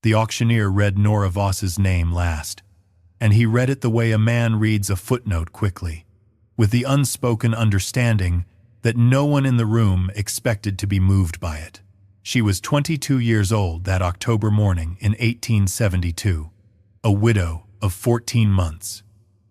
The auctioneer read Nora Voss's name last, and he read it the way a man reads a footnote quickly, with the unspoken understanding that no one in the room expected to be moved by it. She was 22 years old that October morning in 1872, a widow of 14 months,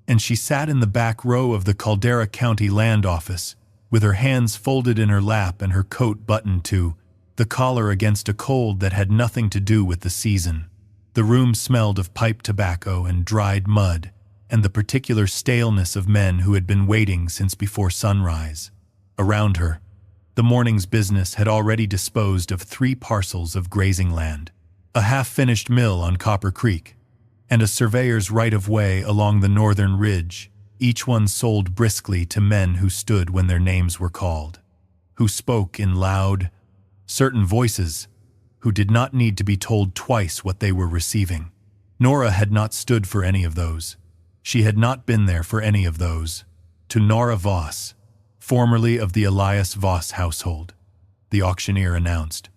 and she sat in the back row of the Caldera County Land Office with her hands folded in her lap and her coat buttoned to the collar against a cold that had nothing to do with the season. The room smelled of pipe tobacco and dried mud, and the particular staleness of men who had been waiting since before sunrise. Around her, the morning's business had already disposed of 3 parcels of grazing land, a half-finished mill on Copper Creek, and a surveyor's right-of-way along the northern ridge, each one sold briskly to men who stood when their names were called, who spoke in loud, certain voices, who did not need to be told twice what they were receiving. Nora had not stood for any of those. She had not been there for any of those. To Nora Voss, formerly of the Elias Voss household, the auctioneer announced,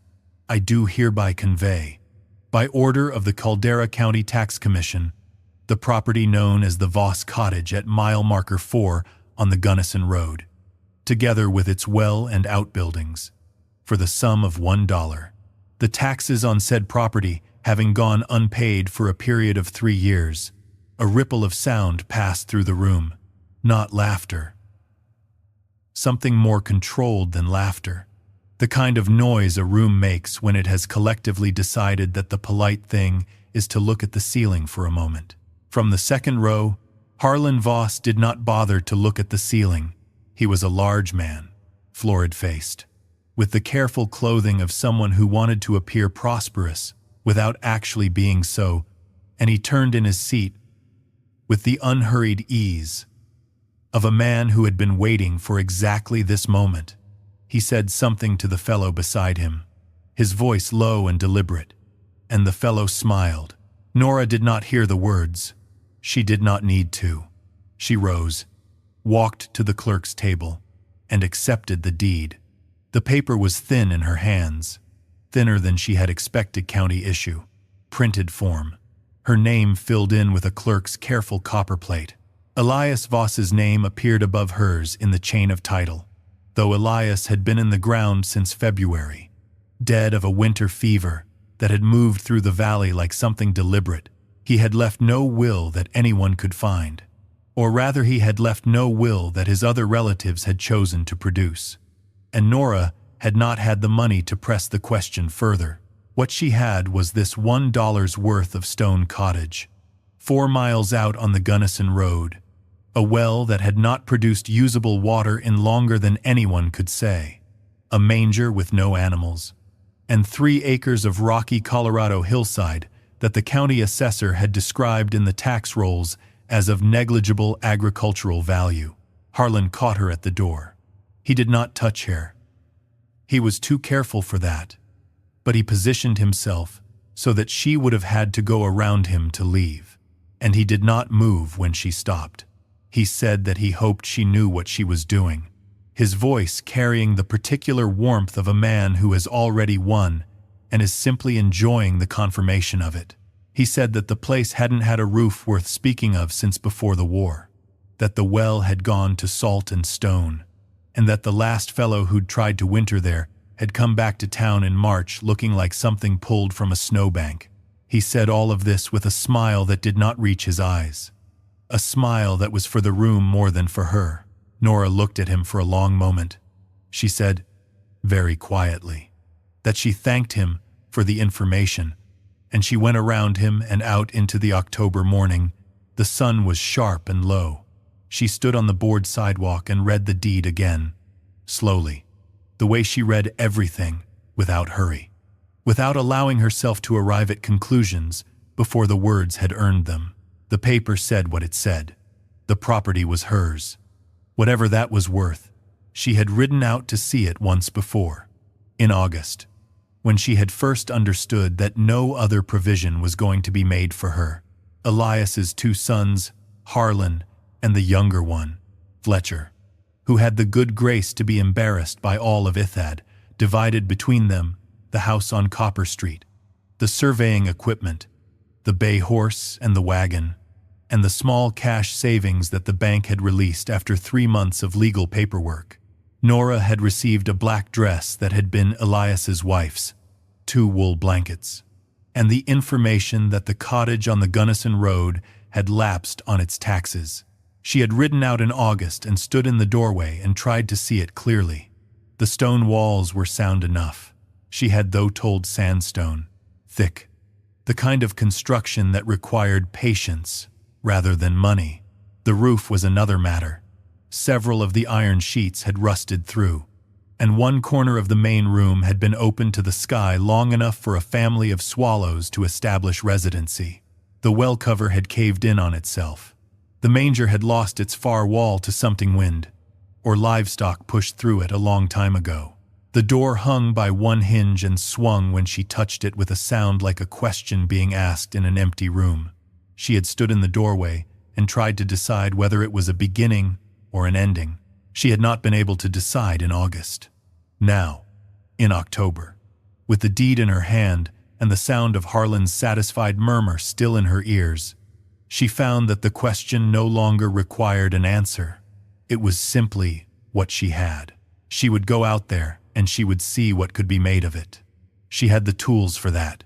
"I do hereby convey, by order of the Caldera County Tax Commission, the property known as the Voss Cottage at mile marker 4 on the Gunnison Road, together with its well and outbuildings, for the sum of $1. The taxes on said property having gone unpaid for a period of 3 years." A ripple of sound passed through the room, not laughter. Something more controlled than laughter. The kind of noise a room makes when it has collectively decided that the polite thing is to look at the ceiling for a moment. From the second row, Harlan Voss did not bother to look at the ceiling. He was a large man, florid-faced, with the careful clothing of someone who wanted to appear prosperous without actually being so, and he turned in his seat with the unhurried ease of a man who had been waiting for exactly this moment. He said something to the fellow beside him, his voice low and deliberate, and the fellow smiled. Nora did not hear the words. She did not need to. She rose, walked to the clerk's table, and accepted the deed. The paper was thin in her hands, thinner than she had expected county issue, printed form. Her name filled in with a clerk's careful copperplate. Elias Voss's name appeared above hers in the chain of title, though Elias had been in the ground since February, dead of a winter fever that had moved through the valley like something deliberate. He had left no will that anyone could find, or rather he had left no will that his other relatives had chosen to produce. And Nora had not had the money to press the question further. What she had was this $1 worth of stone cottage, 4 miles out on the Gunnison Road, a well that had not produced usable water in longer than anyone could say, a manger with no animals, and 3 acres of rocky Colorado hillside that the county assessor had described in the tax rolls as of negligible agricultural value. Harlan caught her at the door. He did not touch her. He was too careful for that, but he positioned himself so that she would have had to go around him to leave, and he did not move when she stopped. He said that he hoped she knew what she was doing, his voice carrying the particular warmth of a man who has already won and is simply enjoying the confirmation of it. He said that the place hadn't had a roof worth speaking of since before the war, that the well had gone to salt and stone, and that the last fellow who'd tried to winter there had come back to town in March looking like something pulled from a snowbank. He said all of this with a smile that did not reach his eyes, a smile that was for the room more than for her. Nora looked at him for a long moment. She said, very quietly, that she thanked him for the information, and she went around him and out into the October morning. The sun was sharp and low. She stood on the board sidewalk and read the deed again, slowly, the way she read everything, without hurry, without allowing herself to arrive at conclusions before the words had earned them. The paper said what it said. The property was hers. Whatever that was worth, she had ridden out to see it once before, in August, when she had first understood that no other provision was going to be made for her. Elias's 2 sons, Harlan and the younger one, Fletcher, who had the good grace to be embarrassed by all of Ithad, divided between them the house on Copper Street, The surveying equipment, the bay horse and the wagon, and the small cash savings that the bank had released after 3 months of legal paperwork. Nora had received a black dress that had been Elias's wife's, 2 wool blankets, and the information that the cottage on the Gunnison Road had lapsed on its taxes. She had ridden out in August and stood in the doorway and tried to see it clearly. The stone walls were sound enough. She had, though, told sandstone, thick, the kind of construction that required patience rather than money. The roof was another matter. Several of the iron sheets had rusted through, and one corner of the main room had been opened to the sky long enough for a family of swallows to establish residency. The well cover had caved in on itself. The manger had lost its far wall to something wind, or livestock pushed through it a long time ago. The door hung by one hinge and swung when she touched it with a sound like a question being asked in an empty room. She had stood in the doorway and tried to decide whether it was a beginning or an ending. She had not been able to decide in August. Now, in October, with the deed in her hand and the sound of Harlan's satisfied murmur still in her ears, she found that the question no longer required an answer. It was simply what she had. She would go out there and she would see what could be made of it. She had the tools for that.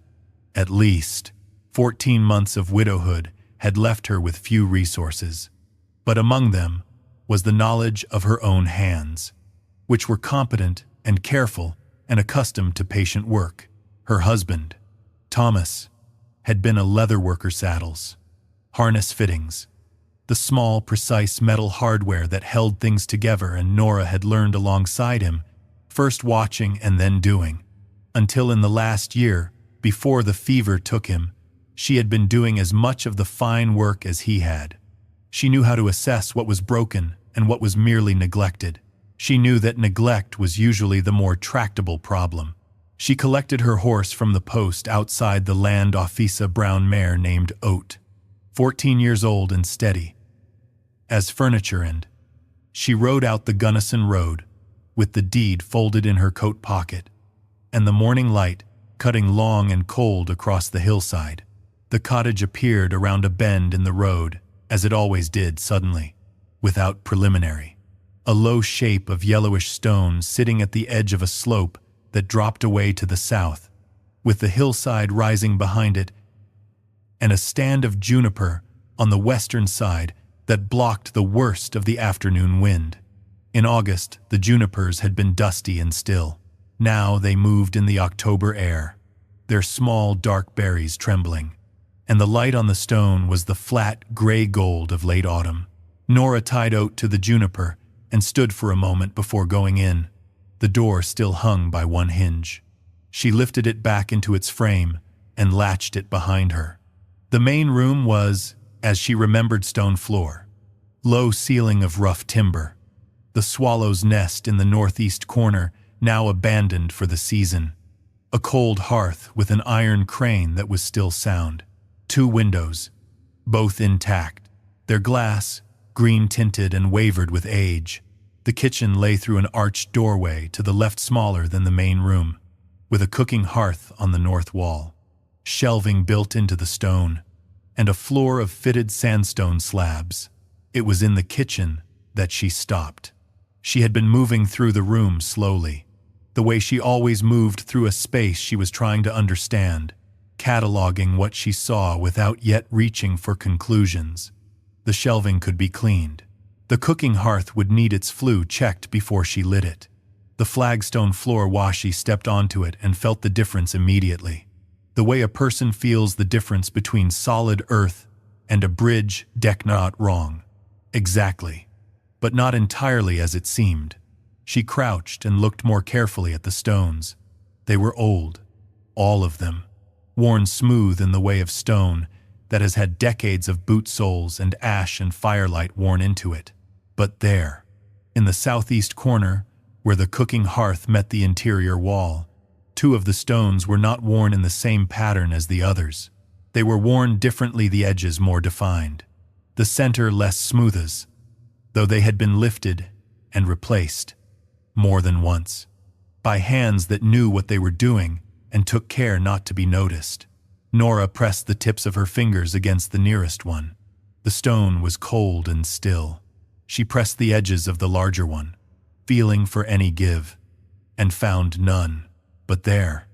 At least 14 months of widowhood had left her with few resources, but among them was the knowledge of her own hands, which were competent and careful and accustomed to patient work. Her husband, Thomas, had been a leatherworker, saddles, harness fittings, the small, precise metal hardware that held things together, and Nora had learned alongside him, first watching and then doing, until in the last year, before the fever took him, she had been doing as much of the fine work as he had. She knew how to assess what was broken and what was merely neglected. She knew that neglect was usually the more tractable problem. She collected her horse from the post outside the land office, a brown mare named Oat, 14 years old and steady as furniture, and she rode out the Gunnison Road with the deed folded in her coat pocket, and the morning light cutting long and cold across the hillside. The cottage appeared around a bend in the road, as it always did suddenly, without preliminary. A low shape of yellowish stone sitting at the edge of a slope that dropped away to the south, with the hillside rising behind it, and a stand of juniper on the western side that blocked the worst of the afternoon wind. In August, the junipers had been dusty and still. Now they moved in the October air, their small dark berries trembling, and the light on the stone was the flat gray gold of late autumn. Nora tied Oat to the juniper and stood for a moment before going in. The door still hung by one hinge. She lifted it back into its frame and latched it behind her. The main room was, as she remembered, stone floor, low ceiling of rough timber, the swallow's nest in the northeast corner, now abandoned for the season, a cold hearth with an iron crane that was still sound, 2 windows, both intact, their glass green-tinted and wavered with age. The kitchen lay through an arched doorway to the left, smaller than the main room, with a cooking hearth on the north wall, shelving built into the stone, and a floor of fitted sandstone slabs. It was in the kitchen that she stopped. She had been moving through the room slowly, the way she always moved through a space she was trying to understand, cataloging what she saw without yet reaching for conclusions. The shelving could be cleaned. The cooking hearth would need its flue checked before she lit it. The flagstone floor wash, she stepped onto it and felt the difference immediately. The way a person feels the difference between solid earth and a bridge deck. Not wrong. Exactly. But not entirely as it seemed. She crouched and looked more carefully at the stones. They were old, all of them, worn smooth in the way of stone that has had decades of boot soles and ash and firelight worn into it. But there, in the southeast corner, where the cooking hearth met the interior wall, 2 of the stones were not worn in the same pattern as the others. They were worn differently, the edges more defined, the center less smooth, as though they had been lifted and replaced more than once by hands that knew what they were doing and took care not to be noticed. Nora pressed the tips of her fingers against the nearest one. The stone was cold and still. She pressed the edges of the larger one, feeling for any give, and found none. But there,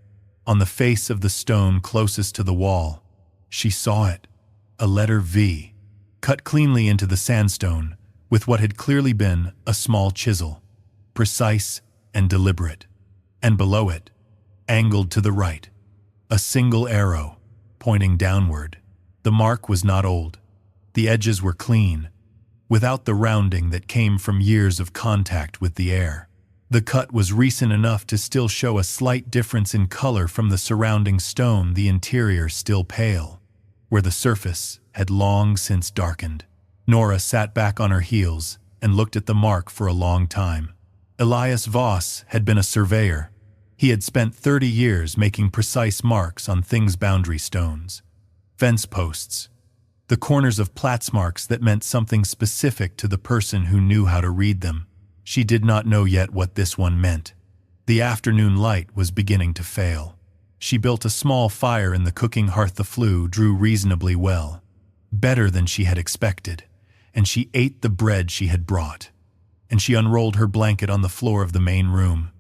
on the face of the stone closest to the wall, she saw it, a letter V, cut cleanly into the sandstone with what had clearly been a small chisel, precise and deliberate. And below it, angled to the right, a single arrow pointing downward. The mark was not old. The edges were clean, without the rounding that came from years of contact with the air. The cut was recent enough to still show a slight difference in color from the surrounding stone, the interior still pale, where the surface had long since darkened. Nora sat back on her heels and looked at the mark for a long time. Elias Voss had been a surveyor. He had spent 30 years making precise marks on things, boundary stones, fence posts, the corners of Platts marks that meant something specific to the person who knew how to read them. She did not know yet what this one meant. The afternoon light was beginning to fail. She built a small fire in the cooking hearth. The flue drew reasonably well, better than she had expected, and she ate the bread she had brought. And she unrolled her blanket on the floor of the main room,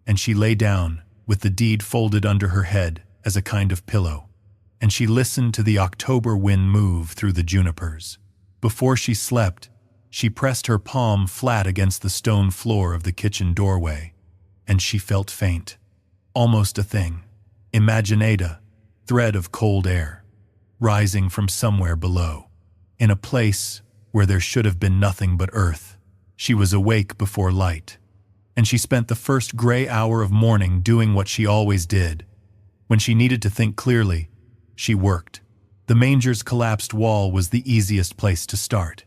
and she lay down with the deed folded under her head as a kind of pillow, and she listened to the October wind move through the junipers. Before she slept, she pressed her palm flat against the stone floor of the kitchen doorway, and she felt faint, almost a thing, imaginata, thread of cold air, rising from somewhere below, in a place where there should have been nothing but earth. She was awake before light, and she spent the first gray hour of morning doing what she always did. When she needed to think clearly, she worked. The manger's collapsed wall was the easiest place to start,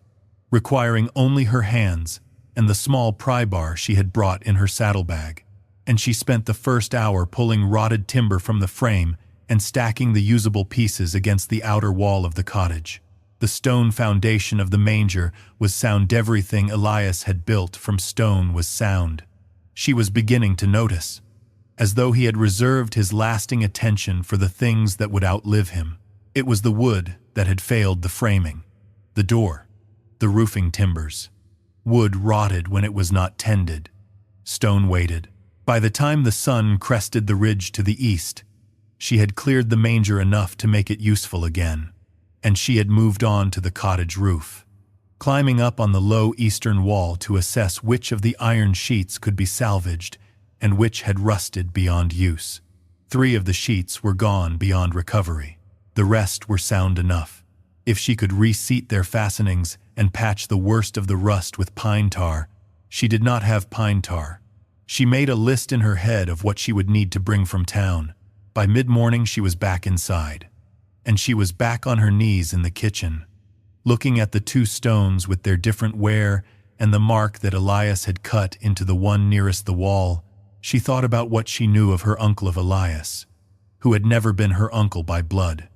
requiring only her hands and the small pry bar she had brought in her saddlebag. And she spent the first hour pulling rotted timber from the frame and stacking the usable pieces against the outer wall of the cottage. The stone foundation of the manger was sound. Everything Elias had built from stone was sound. She was beginning to notice, as though he had reserved his lasting attention for the things that would outlive him. It was the wood that had failed, the framing, the door, the roofing timbers. Wood rotted when it was not tended. Stone waited. By the time the sun crested the ridge to the east, she had cleared the manger enough to make it useful again, and she had moved on to the cottage roof, climbing up on the low eastern wall to assess which of the iron sheets could be salvaged and which had rusted beyond use. 3 of the sheets were gone beyond recovery. The rest were sound enough. If she could reseat their fastenings and patch the worst of the rust with pine tar. She did not have pine tar. She made a list in her head of what she would need to bring from town. By mid-morning she was back inside, and she was back on her knees in the kitchen, looking at the 2 stones with their different wear and the mark that Elias had cut into the one nearest the wall. She thought about what she knew of her uncle of Elias, who had never been her uncle by blood,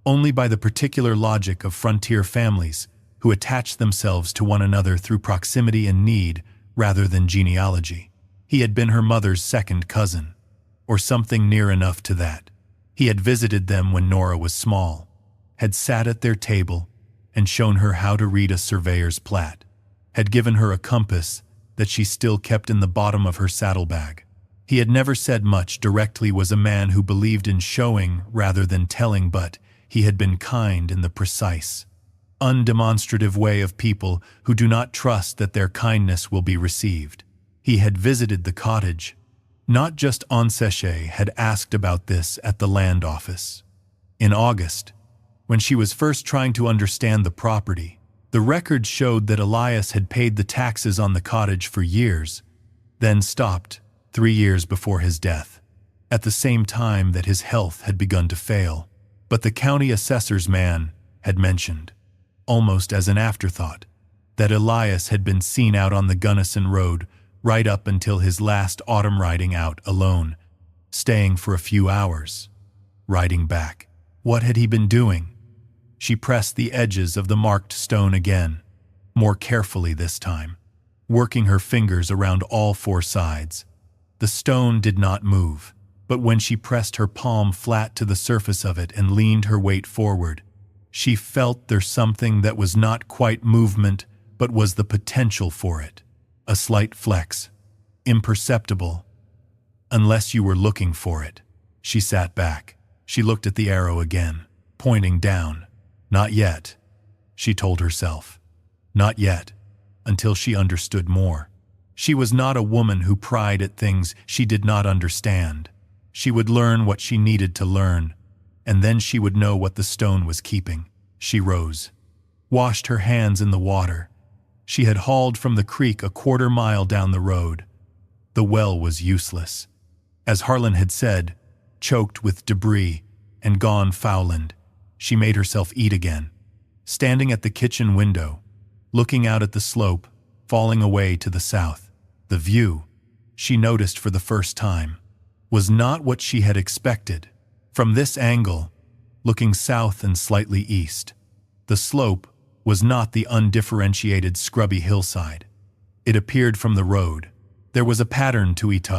only by the particular logic of frontier families who attached themselves to one another through proximity and need rather than genealogy. He had been her mother's second cousin, or something near enough to that. He had visited them when Nora was small, had sat at their table and shown her how to read a surveyor's plat, had given her a compass that she still kept in the bottom of her saddlebag. He had never said much directly, was a man who believed in showing rather than telling, but he had been kind in the precise, undemonstrative way of people who do not trust that their kindness will be received. He had visited the cottage. Not just Anseshe had asked about this at the land office. In August, when she was first trying to understand the property, the records showed that Elias had paid the taxes on the cottage for years, then stopped 3 years before his death, at the same time that his health had begun to fail. But the county assessor's man had mentioned, almost as an afterthought, that Elias had been seen out on the Gunnison Road right up until his last autumn, riding out alone, staying for a few hours, riding back. What had he been doing? She pressed the edges of the marked stone again, more carefully this time, working her fingers around all 4 sides. The stone did not move. but when she pressed her palm flat to the surface of it and leaned her weight forward, she felt there something that was not quite movement, but was the potential for it. A slight flex, imperceptible, unless you were looking for it. She sat back. She looked at the arrow again, pointing down. Not yet, she told herself. Not yet, until she understood more. She was not a woman who pried at things she did not understand. She would learn what she needed to learn, and then she would know what the stone was keeping. She rose, washed her hands in the water. She had hauled from the creek a quarter-mile down the road. The well was useless. As Harlan had said, choked with debris and gone fouland. She made herself eat again. Standing at the kitchen window, looking out at the slope, falling away to the south, the view, she noticed for the first time, was not what she had expected. From this angle, looking south and slightly east, the slope was not the undifferentiated scrubby hillside. It appeared from the road. There was a pattern to it,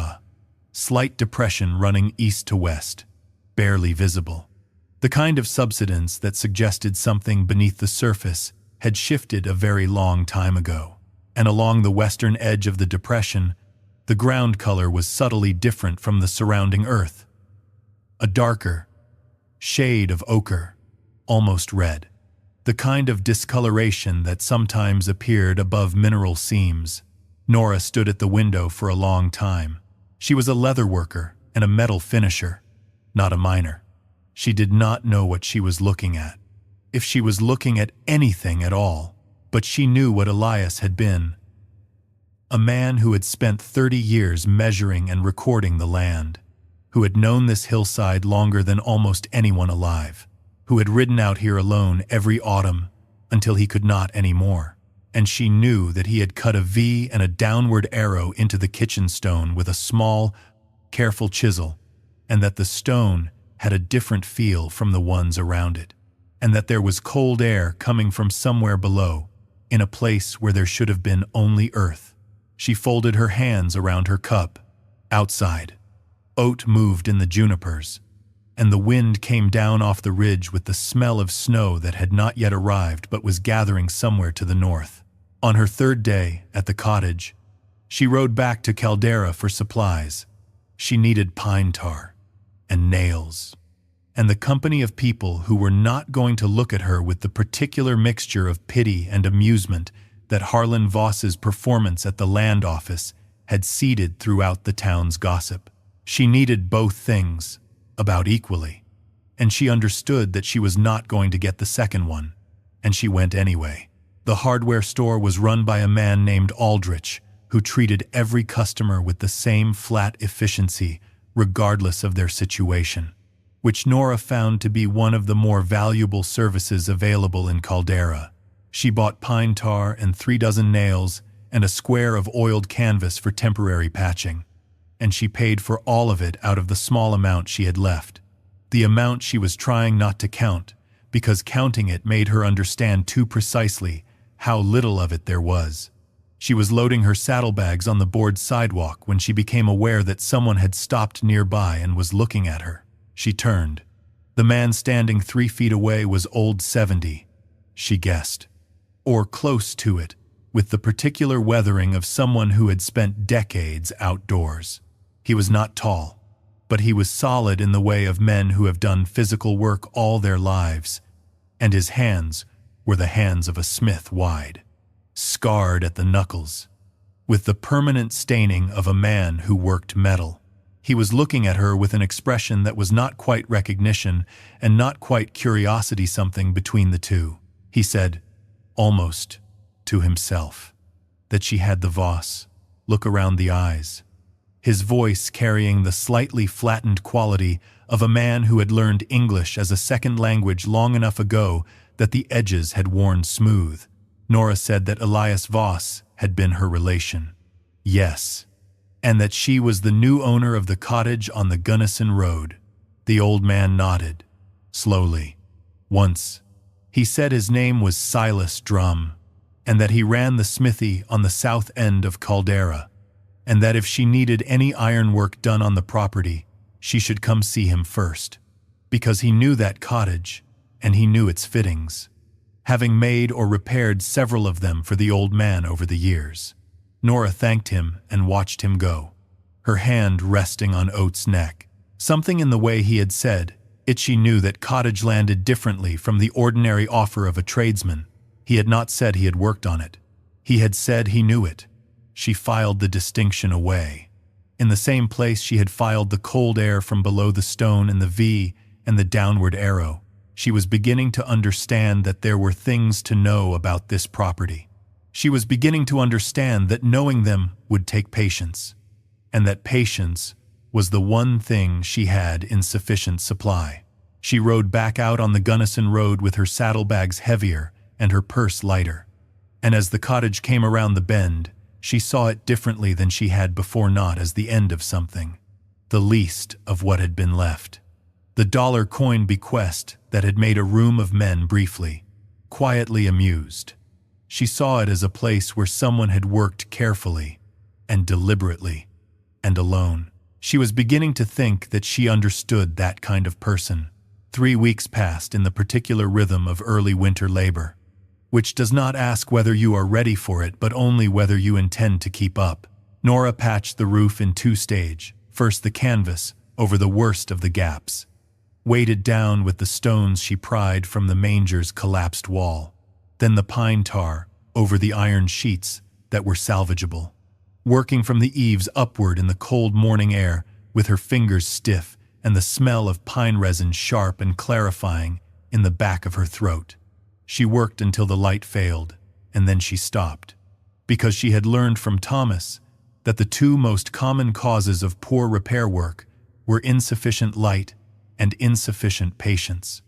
slight depression running east to west, barely visible. The kind of subsidence that suggested something beneath the surface had shifted a very long time ago, and along the western edge of the depression, the ground color was subtly different from the surrounding earth. A darker shade of ochre, almost red, the kind of discoloration that sometimes appeared above mineral seams. Nora stood at the window for a long time. She was a leather worker and a metal finisher, not a miner. She did not know what she was looking at, if she was looking at anything at all, but she knew what Elias had been. A man who had spent 30 years measuring and recording the land, who had known this hillside longer than almost anyone alive, who had ridden out here alone every autumn until he could not anymore. And she knew that he had cut a V and a downward arrow into the kitchen stone with a small, careful chisel, and that the stone had a different feel from the ones around it, and that there was cold air coming from somewhere below, in a place where there should have been only earth. She folded her hands around her cup. Outside, oat moved in the junipers, and the wind came down off the ridge with the smell of snow that had not yet arrived but was gathering somewhere to the north. On her third day at the cottage, she rode back to Caldera for supplies. She needed pine tar and nails, and the company of people who were not going to look at her with the particular mixture of pity and amusement that Harlan Voss's performance at the land office had seeded throughout the town's gossip. She needed both things, about equally, and she understood that she was not going to get the second one, and she went anyway. The hardware store was run by a man named Aldrich, who treated every customer with the same flat efficiency, regardless of their situation, which Nora found to be one of the more valuable services available in Caldera. She bought pine tar and 3 dozen nails and a square of oiled canvas for temporary patching, and she paid for all of it out of the small amount she had left, the amount she was trying not to count, because counting it made her understand too precisely how little of it there was. She was loading her saddlebags on the board sidewalk when she became aware that someone had stopped nearby and was looking at her. She turned. The man standing 3 feet away was old 70, she guessed, or close to it, with the particular weathering of someone who had spent decades outdoors. He was not tall, but he was solid in the way of men who have done physical work all their lives, and his hands were the hands of a smith wide, scarred at the knuckles, with the permanent staining of a man who worked metal. He was looking at her with an expression that was not quite recognition and not quite curiosity, something between the two. He said, almost to himself, that she had the Voss look around the eyes, his voice carrying the slightly flattened quality of a man who had learned English as a second language long enough ago that the edges had worn smooth. Nora said that Elias Voss had been her relation. Yes, and that she was the new owner of the cottage on the Gunnison Road. The old man nodded, slowly. Once, he said his name was Silas Drum, and that he ran the smithy on the south end of Caldera, and that if she needed any ironwork done on the property, she should come see him first, because he knew that cottage, and he knew its fittings, having made or repaired several of them for the old man over the years. Nora thanked him and watched him go, her hand resting on Oates' neck. Something in the way he had said it, she knew that Cottage landed differently from the ordinary offer of a tradesman. He had not said he had worked on it. He had said he knew it. She filed the distinction away. In the same place she had filed the cold air from below the stone and the V and the downward arrow. She was beginning to understand that there were things to know about this property. She was beginning to understand that knowing them would take patience, and that patience was the one thing she had in sufficient supply. She rode back out on the Gunnison Road with her saddlebags heavier and her purse lighter. And as the cottage came around the bend, she saw it differently than she had before, not as the end of something, the least of what had been left. The dollar coin bequest that had made a room of men briefly, quietly amused. She saw it as a place where someone had worked carefully and deliberately and alone. She was beginning to think that she understood that kind of person. 3 weeks passed in the particular rhythm of early winter labor, which does not ask whether you are ready for it but only whether you intend to keep up. Nora patched the roof in 2 stages, first the canvas over the worst of the gaps, weighted down with the stones she pried from the manger's collapsed wall, then the pine tar over the iron sheets that were salvageable. Working from the eaves upward in the cold morning air, with her fingers stiff and the smell of pine resin sharp and clarifying in the back of her throat. She worked until the light failed, and then she stopped, because she had learned from Thomas that the 2 most common causes of poor repair work were insufficient light and insufficient patience,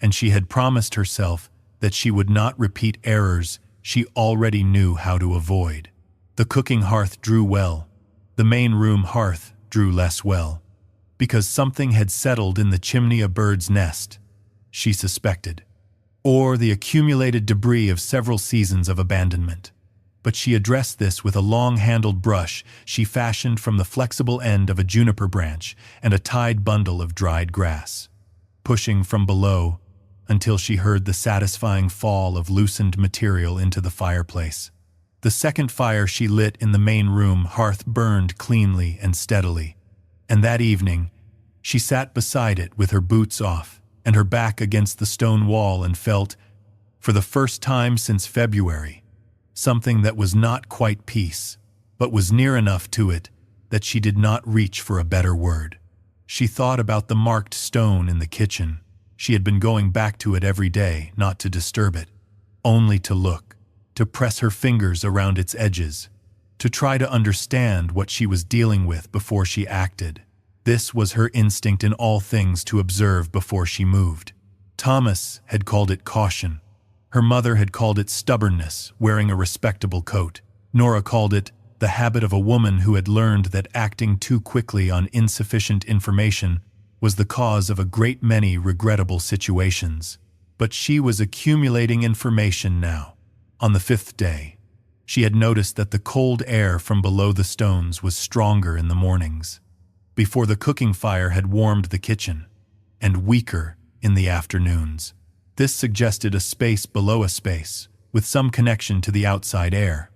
and she had promised herself that she would not repeat errors she already knew how to avoid. The cooking hearth drew well. The main room hearth drew less well, because something had settled in the chimney, a bird's nest, she suspected, or the accumulated debris of several seasons of abandonment. But she addressed this with a long-handled brush she fashioned from the flexible end of a juniper branch and a tied bundle of dried grass, pushing from below until she heard the satisfying fall of loosened material into the fireplace. The second fire she lit in the main room hearth burned cleanly and steadily, and that evening she sat beside it with her boots off and her back against the stone wall and felt, for the first time since February, something that was not quite peace, but was near enough to it that she did not reach for a better word. She thought about the marked stone in the kitchen. She had been going back to it every day, not to disturb it, only to look, to press her fingers around its edges, to try to understand what she was dealing with before she acted. This was her instinct in all things, to observe before she moved. Thomas had called it caution. Her mother had called it stubbornness, wearing a respectable coat. Nora called it the habit of a woman who had learned that acting too quickly on insufficient information was the cause of a great many regrettable situations. But she was accumulating information now. On the 5th day, she had noticed that the cold air from below the stones was stronger in the mornings, before the cooking fire had warmed the kitchen, and weaker in the afternoons. This suggested a space below a space, with some connection to the outside air,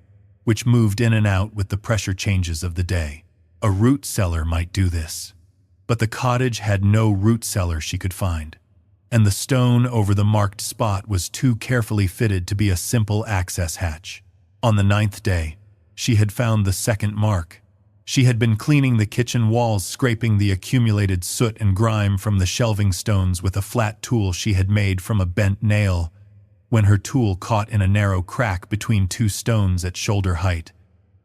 which moved in and out with the pressure changes of the day. A root cellar might do this, but the cottage had no root cellar she could find, and the stone over the marked spot was too carefully fitted to be a simple access hatch. On the 9th day, she had found the second mark. She had been cleaning the kitchen walls, scraping the accumulated soot and grime from the shelving stones with a flat tool she had made from a bent nail, when her tool caught in a narrow crack between 2 stones at shoulder height.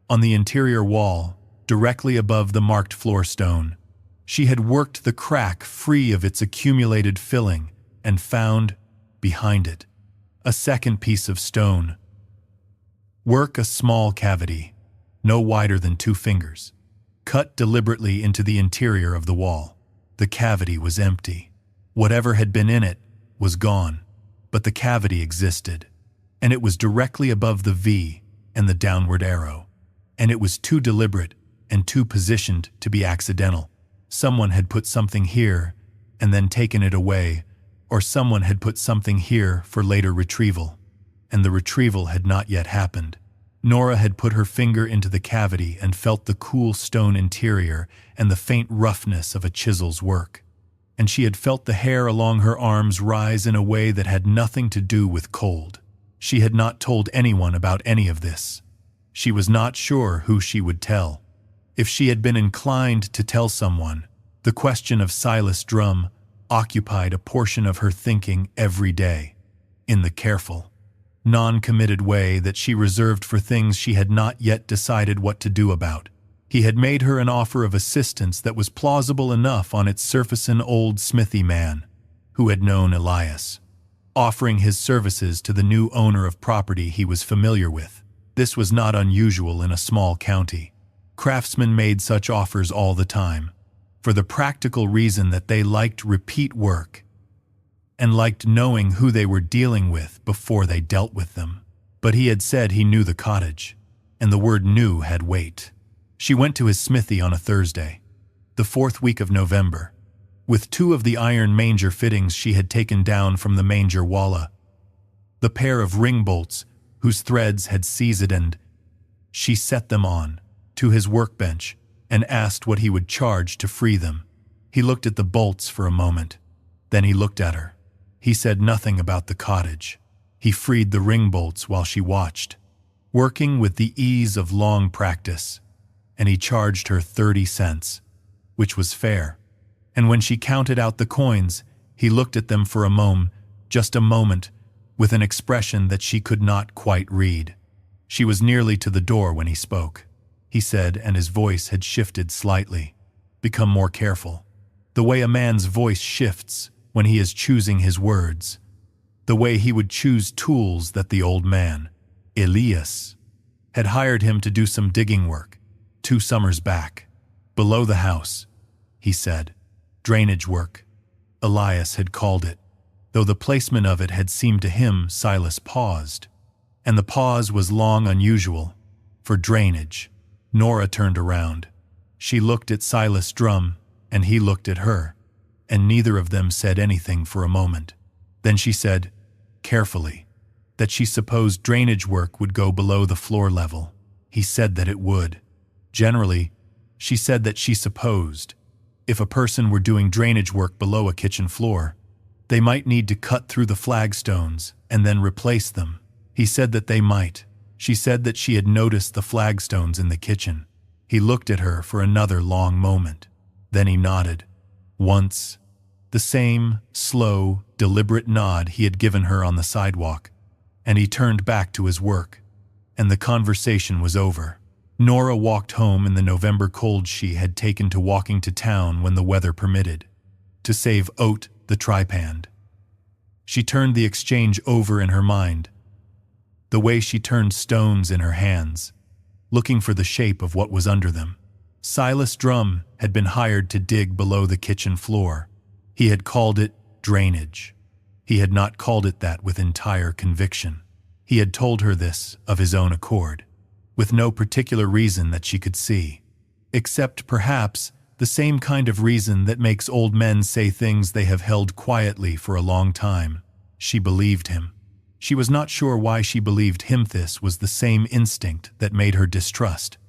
On the interior wall, directly above the marked floor stone, she had worked the crack free of its accumulated filling and found, behind it, a second piece of stone. Work a small cavity, no wider than 2 fingers, cut deliberately into the interior of the wall. The cavity was empty. Whatever had been in it was gone, but the cavity existed, and it was directly above the V and the downward arrow, and it was too deliberate and too positioned to be accidental. Someone had put something here and then taken it away, or someone had put something here for later retrieval, and the retrieval had not yet happened. Nora had put her finger into the cavity and felt the cool stone interior and the faint roughness of a chisel's work. And she had felt the hair along her arms rise in a way that had nothing to do with cold. She had not told anyone about any of this. She was not sure who she would tell. If she had been inclined to tell someone, the question of Silas Drum occupied a portion of her thinking every day, in the careful, non-committed way that she reserved for things she had not yet decided what to do about. He had made her an offer of assistance that was plausible enough on its surface, an old smithy man who had known Elias, offering his services to the new owner of property he was familiar with. This was not unusual in a small county. Craftsmen made such offers all the time, for the practical reason that they liked repeat work and liked knowing who they were dealing with before they dealt with them. But he had said he knew the cottage, and the word knew had weight. She went to his smithy on a Thursday, the 4th week of November, with 2 of the iron manger fittings she had taken down from the manger walla, the pair of ring bolts whose threads had seized, and she set them on to his workbench and asked what he would charge to free them. He looked at the bolts for a moment. Then he looked at her. He said nothing about the cottage. He freed the ring bolts while she watched, working with the ease of long practice, and he charged her 30 cents, which was fair. And when she counted out the coins, he looked at them for a moment, just a moment, with an expression that she could not quite read. She was nearly to the door when he spoke. He said, and his voice had shifted slightly, "Become more careful." The way a man's voice shifts when he is choosing his words. The way he would choose tools that the old man, Elias, had hired him to do some digging work 2 summers back. Below the house, he said. Drainage work, Elias had called it, though the placement of it had seemed to him. Silas paused, and the pause was long, unusual for drainage. Nora turned around. She looked at Silas Drum, and he looked at her, and neither of them said anything for a moment. Then she said, carefully, that she supposed drainage work would go below the floor level. He said that it would. Generally, she said that she supposed, if a person were doing drainage work below a kitchen floor, they might need to cut through the flagstones and then replace them. He said that they might. She said that she had noticed the flagstones in the kitchen. He looked at her for another long moment. Then he nodded. Once, the same slow, deliberate nod he had given her on the sidewalk, and he turned back to his work, and the conversation was over. Nora walked home in the November cold she had taken to walking to town when the weather permitted, to save oat the tripand. She turned the exchange over in her mind, the way she turned stones in her hands, looking for the shape of what was under them. Silas Drum had been hired to dig below the kitchen floor. He had called it drainage. He had not called it that with entire conviction. He had told her this of his own accord, with no particular reason that she could see, except perhaps the same kind of reason that makes old men say things they have held quietly for a long time. She believed him. She was not sure why she believed him. This was the same instinct that made her distrust,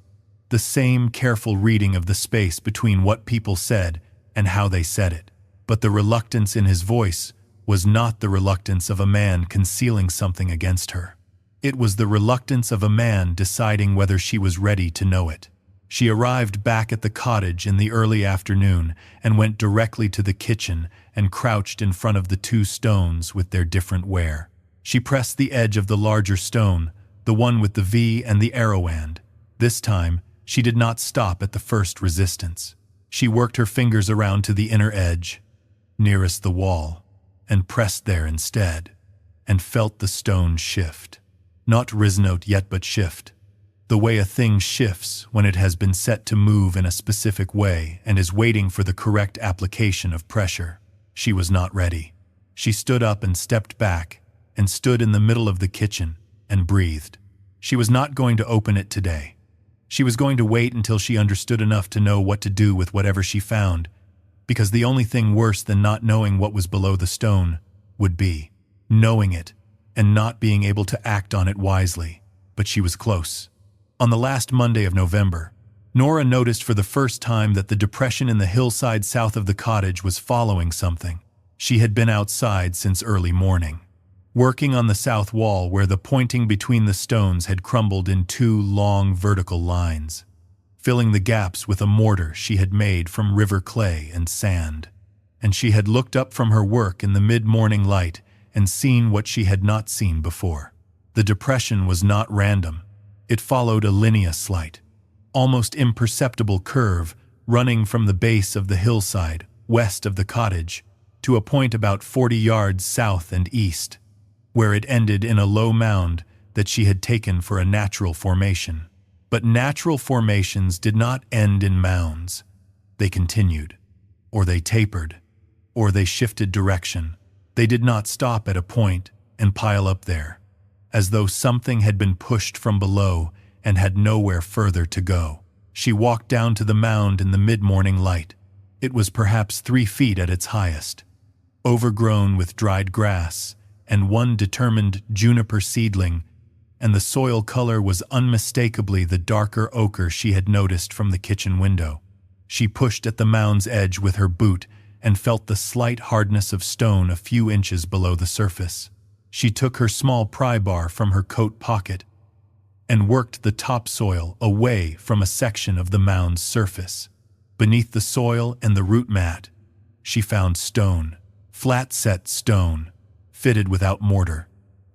the same careful reading of the space between what people said and how they said it. But the reluctance in his voice was not the reluctance of a man concealing something against her. It was the reluctance of a man deciding whether she was ready to know it. She arrived back at the cottage in the early afternoon and went directly to the kitchen and crouched in front of the 2 stones with their different wear. She pressed the edge of the larger stone, the one with the V and the arrow end. This time, she did not stop at the first resistance. She worked her fingers around to the inner edge, nearest the wall, and pressed there instead, and felt the stone shift. Not risnote yet, but shift. The way a thing shifts when it has been set to move in a specific way and is waiting for the correct application of pressure. She was not ready. She stood up and stepped back, and stood in the middle of the kitchen and breathed. She was not going to open it today. She was going to wait until she understood enough to know what to do with whatever she found, because the only thing worse than not knowing what was below the stone would be knowing it and not being able to act on it wisely. But she was close. On the last Monday of November, Nora noticed for the first time that the depression in the hillside south of the cottage was following something. She had been outside since early morning, working on the south wall where the pointing between the stones had crumbled in two long vertical lines, filling the gaps with a mortar she had made from river clay and sand. And she had looked up from her work in the mid-morning light and seen what she had not seen before. The depression was not random. It followed a linear slight, almost imperceptible curve running from the base of the hillside west of the cottage to a point about 40 yards south and east, where it ended in a low mound that she had taken for a natural formation. But natural formations did not end in mounds. They continued, or they tapered, or they shifted direction. They did not stop at a point and pile up there, as though something had been pushed from below and had nowhere further to go. She walked down to the mound in the mid-morning light. It was perhaps 3 feet at its highest, overgrown with dried grass and one determined juniper seedling, and the soil color was unmistakably the darker ochre she had noticed from the kitchen window. She pushed at the mound's edge with her boot and felt the slight hardness of stone a few inches below the surface. She took her small pry bar from her coat pocket and worked the topsoil away from a section of the mound's surface. Beneath the soil and the root mat, she found stone, flat-set stone, fitted without mortar,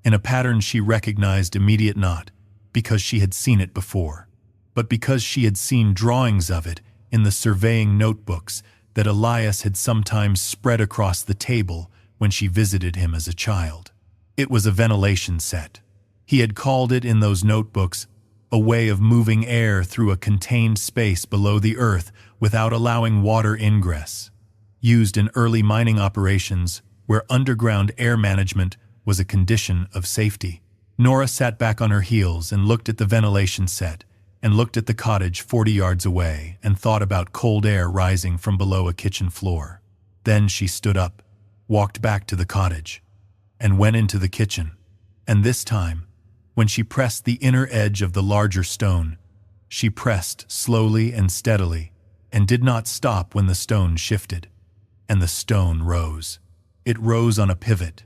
in a pattern she recognized immediately, not because she had seen it before, but because she had seen drawings of it in the surveying notebooks that Elias had sometimes spread across the table when she visited him as a child. It was a ventilation set. He had called it in those notebooks a way of moving air through a contained space below the earth without allowing water ingress, used in early mining operations where underground air management was a condition of safety. Nora sat back on her heels and looked at the ventilation set, and looked at the cottage 40 yards away and thought about cold air rising from below a kitchen floor. Then she stood up, walked back to the cottage, and went into the kitchen. And this time, when she pressed the inner edge of the larger stone, she pressed slowly and steadily, and did not stop when the stone shifted. And the stone rose. It rose on a pivot,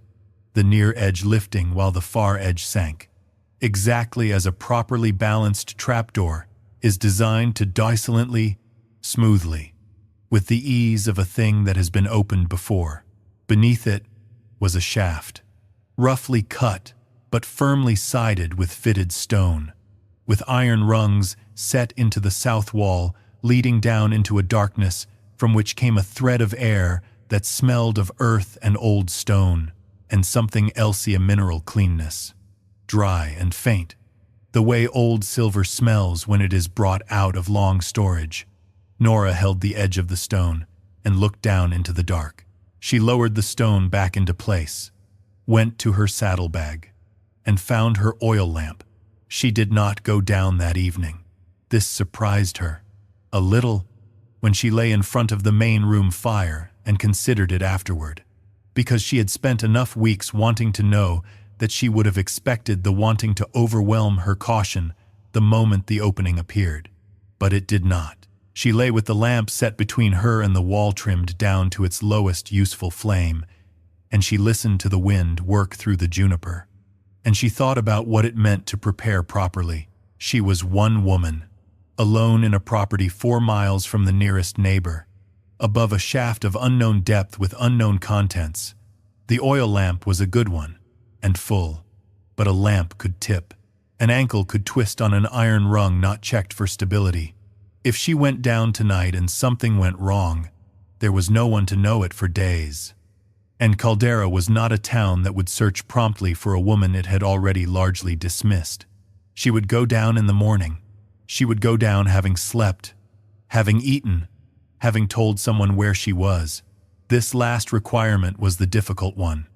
the near edge lifting while the far edge sank, exactly as a properly balanced trapdoor is designed to dissolently, smoothly, with the ease of a thing that has been opened before. Beneath it was a shaft, roughly cut but firmly sided with fitted stone, with iron rungs set into the south wall leading down into a darkness from which came a thread of air that smelled of earth and old stone, and something else, a mineral cleanness, dry and faint, the way old silver smells when it is brought out of long storage. Nora held the edge of the stone and looked down into the dark. She lowered the stone back into place, went to her saddlebag, and found her oil lamp. She did not go down that evening. This surprised her a little when she lay in front of the main room fire and considered it afterward, because she had spent enough weeks wanting to know that she would have expected the wanting to overwhelm her caution the moment the opening appeared. But it did not. She lay with the lamp set between her and the wall trimmed down to its lowest useful flame, and she listened to the wind work through the juniper. And she thought about what it meant to prepare properly. She was one woman, alone in a property 4 miles from the nearest neighbor, above a shaft of unknown depth with unknown contents. The oil lamp was a good one, and full, but a lamp could tip. An ankle could twist on an iron rung not checked for stability. If she went down tonight and something went wrong, there was no one to know it for days. And Caldera was not a town that would search promptly for a woman it had already largely dismissed. She would go down in the morning. She would go down having slept, having eaten, having told someone where she was. This last requirement was the difficult one,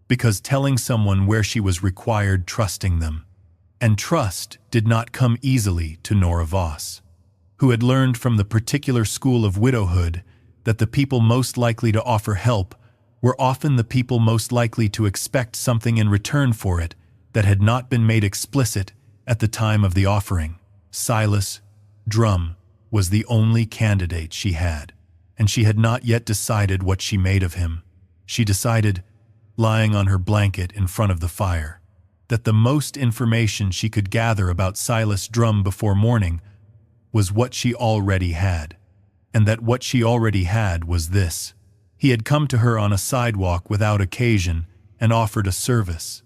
because telling someone where she was required trusting them. And trust did not come easily to Nora Voss, who had learned from the particular school of widowhood that the people most likely to offer help were often the people most likely to expect something in return for it that had not been made explicit at the time of the offering. Silas Drum was the only candidate she had, and she had not yet decided what she made of him. She decided, lying on her blanket in front of the fire, that the most information she could gather about Silas Drum before morning was what she already had, and that what she already had was this. He had come to her on a sidewalk without occasion and offered a service,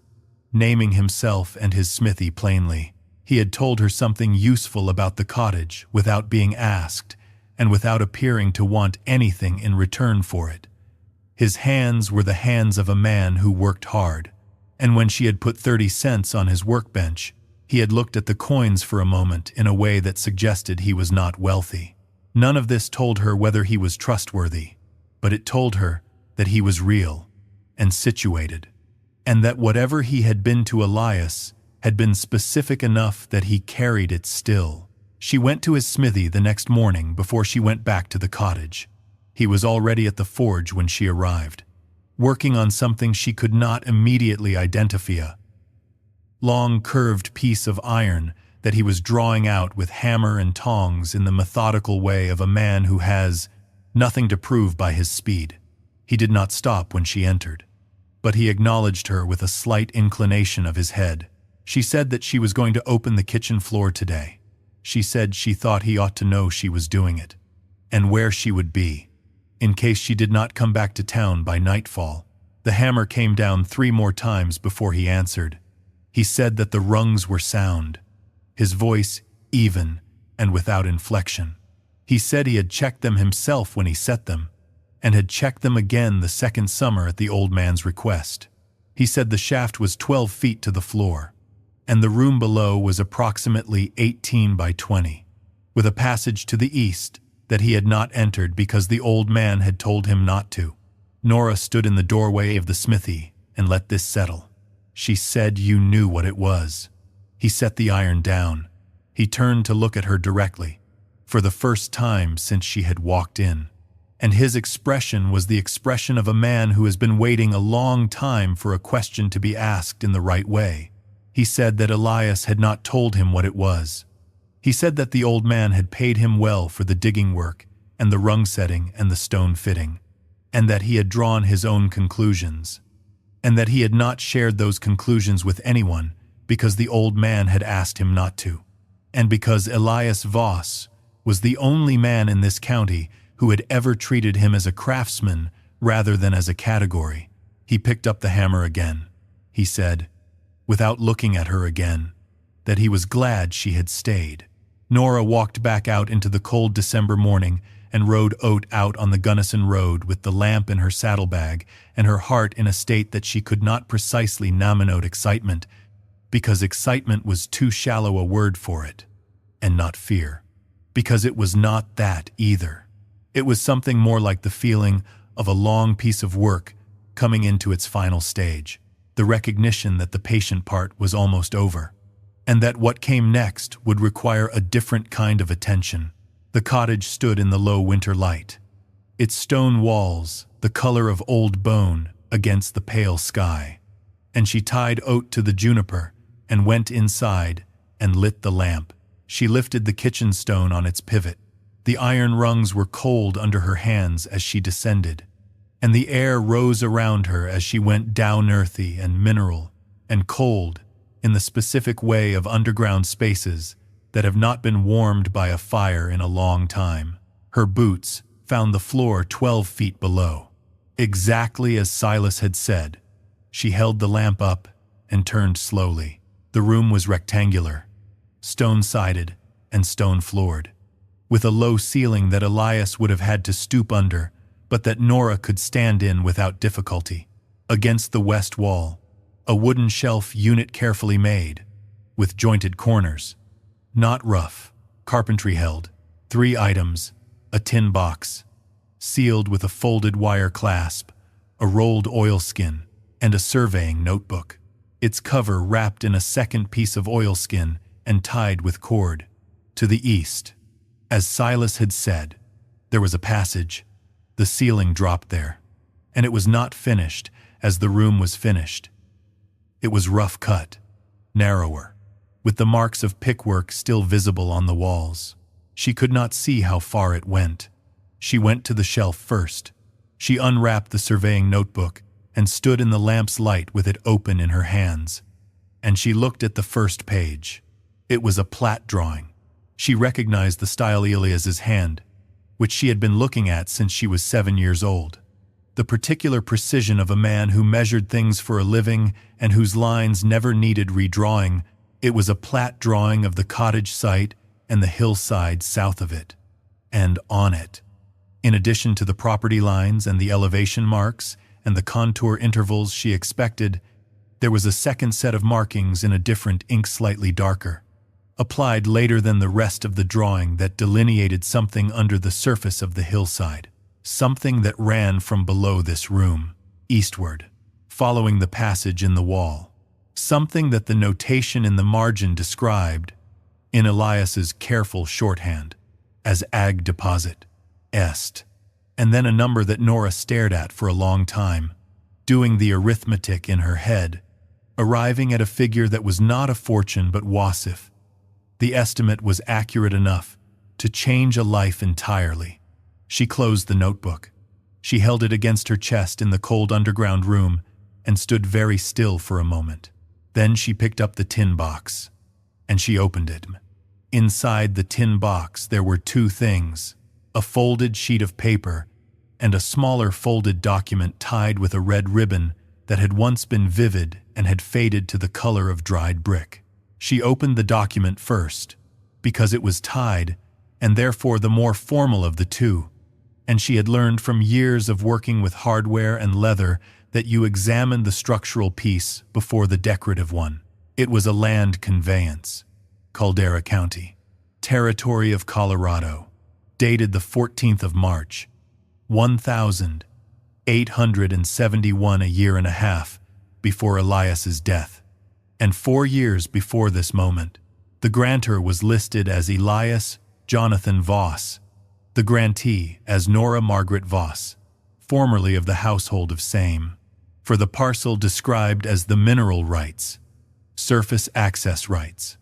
naming himself and his smithy plainly. He had told her something useful about the cottage without being asked and without appearing to want anything in return for it. His hands were the hands of a man who worked hard, and when she had put 30 cents on his workbench, he had looked at the coins for a moment in a way that suggested he was not wealthy. None of this told her whether he was trustworthy, but it told her that he was real and situated, and that whatever he had been to Elias had been specific enough that he carried it still. She went to his smithy the next morning before she went back to the cottage. He was already at the forge when she arrived, working on something she could not immediately identify. Long curved piece of iron that he was drawing out with hammer and tongs in the methodical way of a man who has nothing to prove by his speed. He did not stop when she entered, but he acknowledged her with a slight inclination of his head. She said that she was going to open the kitchen floor today. She said she thought he ought to know she was doing it, and where she would be, in case she did not come back to town by nightfall. The hammer came down 3 more times before he answered. He said that the rungs were sound, his voice even and without inflection. He said he had checked them himself when he set them, and had checked them again the second summer at the old man's request. He said the shaft was 12 feet to the floor, and the room below was approximately 18 by 20, with a passage to the east that he had not entered because the old man had told him not to. Nora stood in the doorway of the smithy and let this settle. She said you knew what it was. He set the iron down. He turned to look at her directly, for the first time since she had walked in, and his expression was the expression of a man who has been waiting a long time for a question to be asked in the right way. He said that Elias had not told him what it was. He said that the old man had paid him well for the digging work and the rung setting and the stone fitting, and that he had drawn his own conclusions, and that he had not shared those conclusions with anyone because the old man had asked him not to, and because Elias Voss was the only man in this county who had ever treated him as a craftsman rather than as a category. He picked up the hammer again. He said, without looking at her again, that he was glad she had stayed. Nora walked back out into the cold December morning and rode out on the Gunnison Road with the lamp in her saddlebag and her heart in a state that she could not precisely nominate excitement, because excitement was too shallow a word for it, and not fear, because it was not that either. It was something more like the feeling of a long piece of work coming into its final stage, the recognition that the patient part was almost over, and that what came next would require a different kind of attention. The cottage stood in the low winter light, its stone walls the color of old bone against the pale sky, and she tied oat to the juniper and went inside and lit the lamp. She lifted the kitchen stone on its pivot. The iron rungs were cold under her hands as she descended, and the air rose around her as she went down, earthy and mineral and cold in the specific way of underground spaces that have not been warmed by a fire in a long time. Her boots found the floor 12 feet below. Exactly as Silas had said, she held the lamp up and turned slowly. The room was rectangular, stone-sided and stone-floored, with a low ceiling that Elias would have had to stoop under, but that Nora could stand in without difficulty. Against the west wall, a wooden shelf unit carefully made, with jointed corners, not rough, carpentry held, 3 items, a tin box, sealed with a folded wire clasp, a rolled oilskin, and a surveying notebook. its cover wrapped in a second piece of oilskin and tied with cord. To the east, as Silas had said, there was a passage. The ceiling dropped there, and it was not finished as the room was finished. It was rough cut, narrower, with the marks of pickwork still visible on the walls. She could not see how far it went. She went to the shelf first. She unwrapped the surveying notebook and stood in the lamp's light with it open in her hands. And she looked at the first page. It was a plat drawing. She recognized the style Elias's hand, which she had been looking at since she was 7 years old. The particular precision of a man who measured things for a living and whose lines never needed redrawing. It was a plat drawing of the cottage site and the hillside south of it. And on it, in addition to the property lines and the elevation marks and the contour intervals she expected, there was a second set of markings in a different ink, slightly darker, applied later than the rest of the drawing, that delineated something under the surface of the hillside, something that ran from below this room, eastward, following the passage in the wall, something that the notation in the margin described, in Elias's careful shorthand, as Ag Deposit, Est, and then a number that Nora stared at for a long time, doing the arithmetic in her head, arriving at a figure that was not a fortune but wasif. The estimate was accurate enough to change a life entirely. She closed the notebook. She held it against her chest in the cold underground room and stood very still for a moment. Then she picked up the tin box, and she opened it. Inside the tin box there were two things: a folded sheet of paper and a smaller folded document tied with a red ribbon that had once been vivid and had faded to the color of dried brick. She opened the document first, because it was tied, and therefore the more formal of the two, and she had learned from years of working with hardware and leather that you examined the structural piece before the decorative one. It was a land conveyance, Caldera County, territory of Colorado, dated the 14th of March, 1871, a year and a half before Elias's death. And 4 years before this moment, the grantor was listed as Elias Jonathan Voss, the grantee as Nora Margaret Voss, formerly of the household of same, for the parcel described as the mineral rights, surface access rights,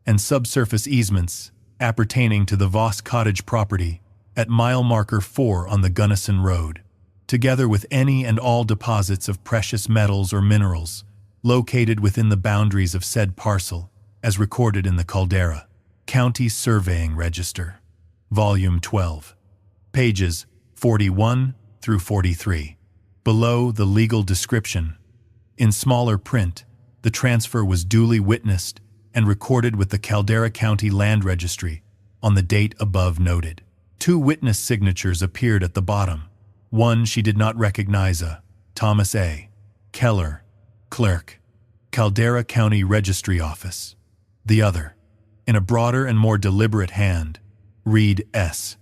and subsurface easements appertaining to the Voss Cottage property at mile marker 4 on the Gunnison Road, together with any and all deposits of precious metals or minerals located within the boundaries of said parcel, as recorded in the Caldera County Surveying Register, Volume 12, pages 41 through 43. Below the legal description, in smaller print, the transfer was duly witnessed and recorded with the Caldera County Land Registry on the date above noted. 2 witness signatures appeared at the bottom. One she did not recognize, a Thomas A. Keller, Clerk, Caldera County Registry Office. The other, in a broader and more deliberate hand, read S.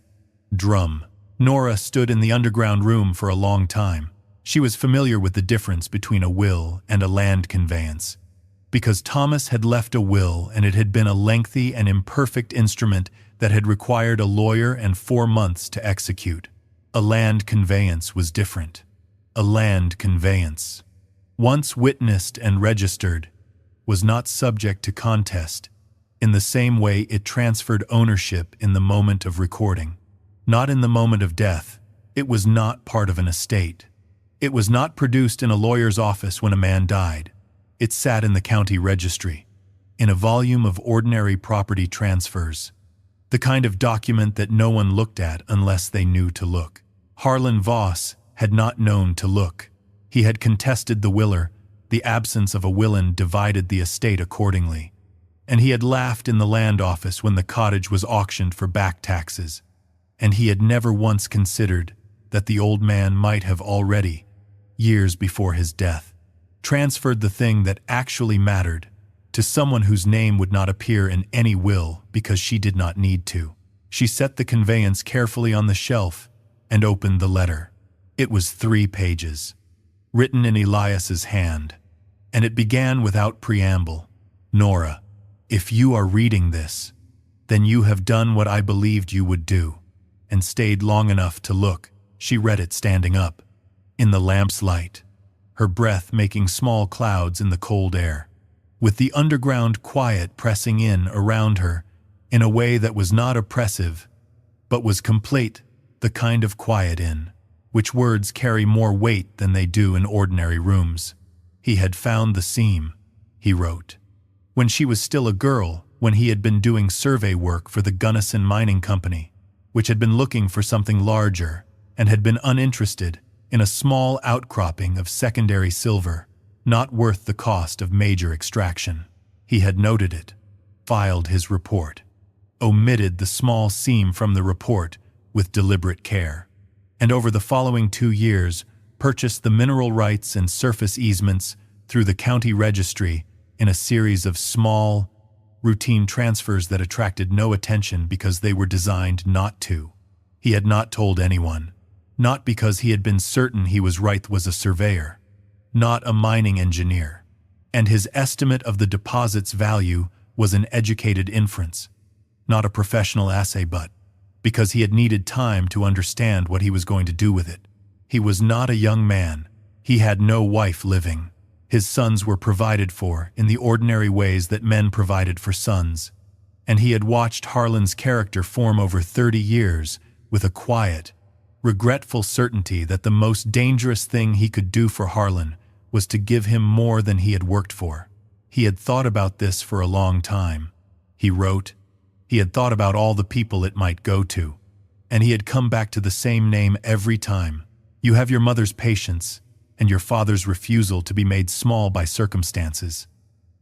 Drum. Nora stood in the underground room for a long time. She was familiar with the difference between a will and a land conveyance, because Thomas had left a will and it had been a lengthy and imperfect instrument that had required a lawyer and 4 months to execute. A land conveyance was different. A land conveyance, once witnessed and registered, was not subject to contest in the same way it transferred ownership in the moment of recording. Not in the moment of death. It was not part of an estate. It was not produced in a lawyer's office when a man died. It sat in the county registry, in a volume of ordinary property transfers, the kind of document that no one looked at unless they knew to look. Harlan Voss had not known to look. He had contested the willer. The absence of a willin divided the estate accordingly. And he had laughed in the land office when the cottage was auctioned for back taxes. And he had never once considered that the old man might have already, years before his death, transferred the thing that actually mattered to someone whose name would not appear in any will because she did not need to. She set the conveyance carefully on the shelf and opened the letter. It was 3 pages, written in Elias's hand. And it began without preamble. "Nora, if you are reading this, then you have done what I believed you would do, and stayed long enough to look." She read it standing up, in the lamp's light, her breath making small clouds in the cold air, with the underground quiet pressing in around her in a way that was not oppressive, but was complete, the kind of quiet in which words carry more weight than they do in ordinary rooms. "He had found the seam," he wrote, "when she was still a girl, when he had been doing survey work for the Gunnison Mining Company, which had been looking for something larger and had been uninterested in a small outcropping of secondary silver, not worth the cost of major extraction. He had noted it, filed his report, omitted the small seam from the report with deliberate care, and over the following 2 years purchased the mineral rights and surface easements through the county registry in a series of small, routine transfers that attracted no attention because they were designed not to. He had not told anyone, not because he had been certain he was a surveyor, not a mining engineer, and his estimate of the deposit's value was an educated inference, not a professional assay, but because he had needed time to understand what he was going to do with it. He was not a young man. He had no wife living. His sons were provided for in the ordinary ways that men provided for sons, and he had watched Harlan's character form over 30 years with a quiet, regretful certainty that the most dangerous thing he could do for Harlan was to give him more than he had worked for. He had thought about this for a long time. He wrote, he had thought about all the people it might go to, and he had come back to the same name every time. "You have your mother's patience and your father's refusal to be made small by circumstances,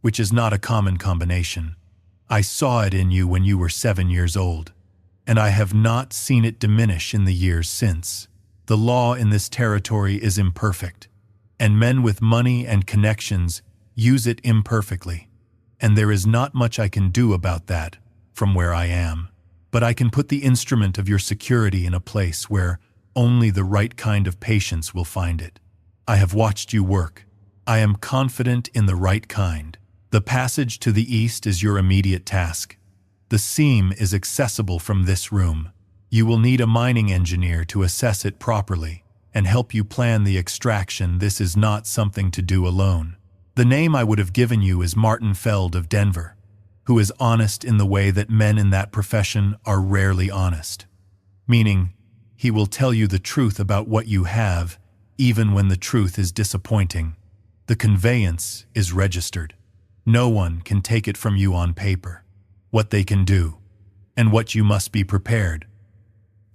which is not a common combination. I saw it in you when you were 7 years old, and I have not seen it diminish in the years since. The law in this territory is imperfect, and men with money and connections use it imperfectly, and there is not much I can do about that from where I am. But I can put the instrument of your security in a place where only the right kind of patience will find it. I have watched you work. I am confident in the right kind. The passage to the east is your immediate task. The seam is accessible from this room. You will need a mining engineer to assess it properly and help you plan the extraction. This is not something to do alone. The name I would have given you is Martin Feld of Denver, who is honest in the way that men in that profession are rarely honest. Meaning, he will tell you the truth about what you have, even when the truth is disappointing. The conveyance is registered. No one can take it from you on paper. What they can do, and what you must be prepared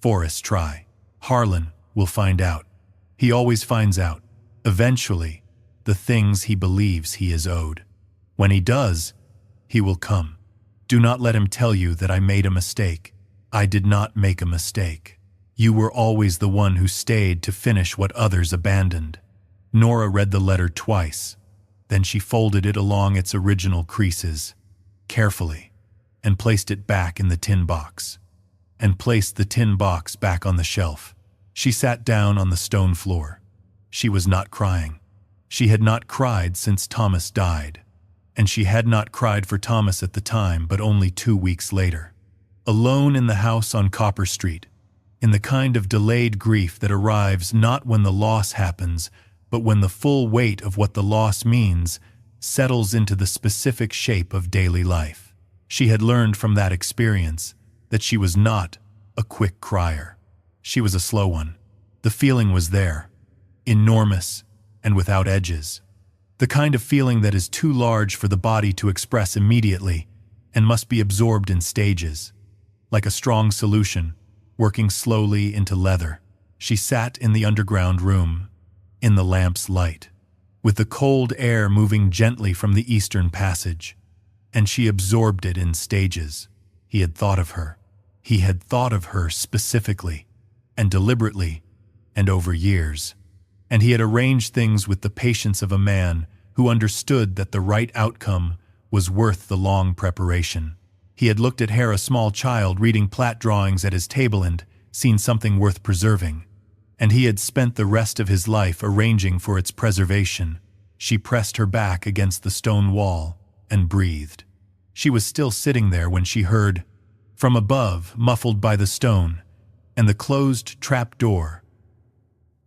for is try. Harlan will find out. He always finds out, eventually, the things he believes he is owed. When he does, he will come. Do not let him tell you that I made a mistake. I did not make a mistake. You were always the one who stayed to finish what others abandoned." Nora read the letter twice. Then she folded it along its original creases, carefully, and placed it back in the tin box, and placed the tin box back on the shelf. She sat down on the stone floor. She was not crying. She had not cried since Thomas died, and she had not cried for Thomas at the time, but only 2 weeks later. Alone in the house on Copper Street, in the kind of delayed grief that arrives not when the loss happens, but when the full weight of what the loss means settles into the specific shape of daily life. She had learned from that experience that she was not a quick crier. She was a slow one. The feeling was there, enormous and without edges. The kind of feeling that is too large for the body to express immediately and must be absorbed in stages. Like a strong solution, working slowly into leather, she sat in the underground room, in the lamp's light, with the cold air moving gently from the eastern passage, and she absorbed it in stages. He had thought of her. He had thought of her specifically, and deliberately, and over years. And he had arranged things with the patience of a man who understood that the right outcome was worth the long preparation. He had looked at her, a small child, reading plat drawings at his table and seen something worth preserving, and he had spent the rest of his life arranging for its preservation, She pressed her back against the stone wall and breathed. She was still sitting there when she heard, from above, muffled by the stone and the closed trap door,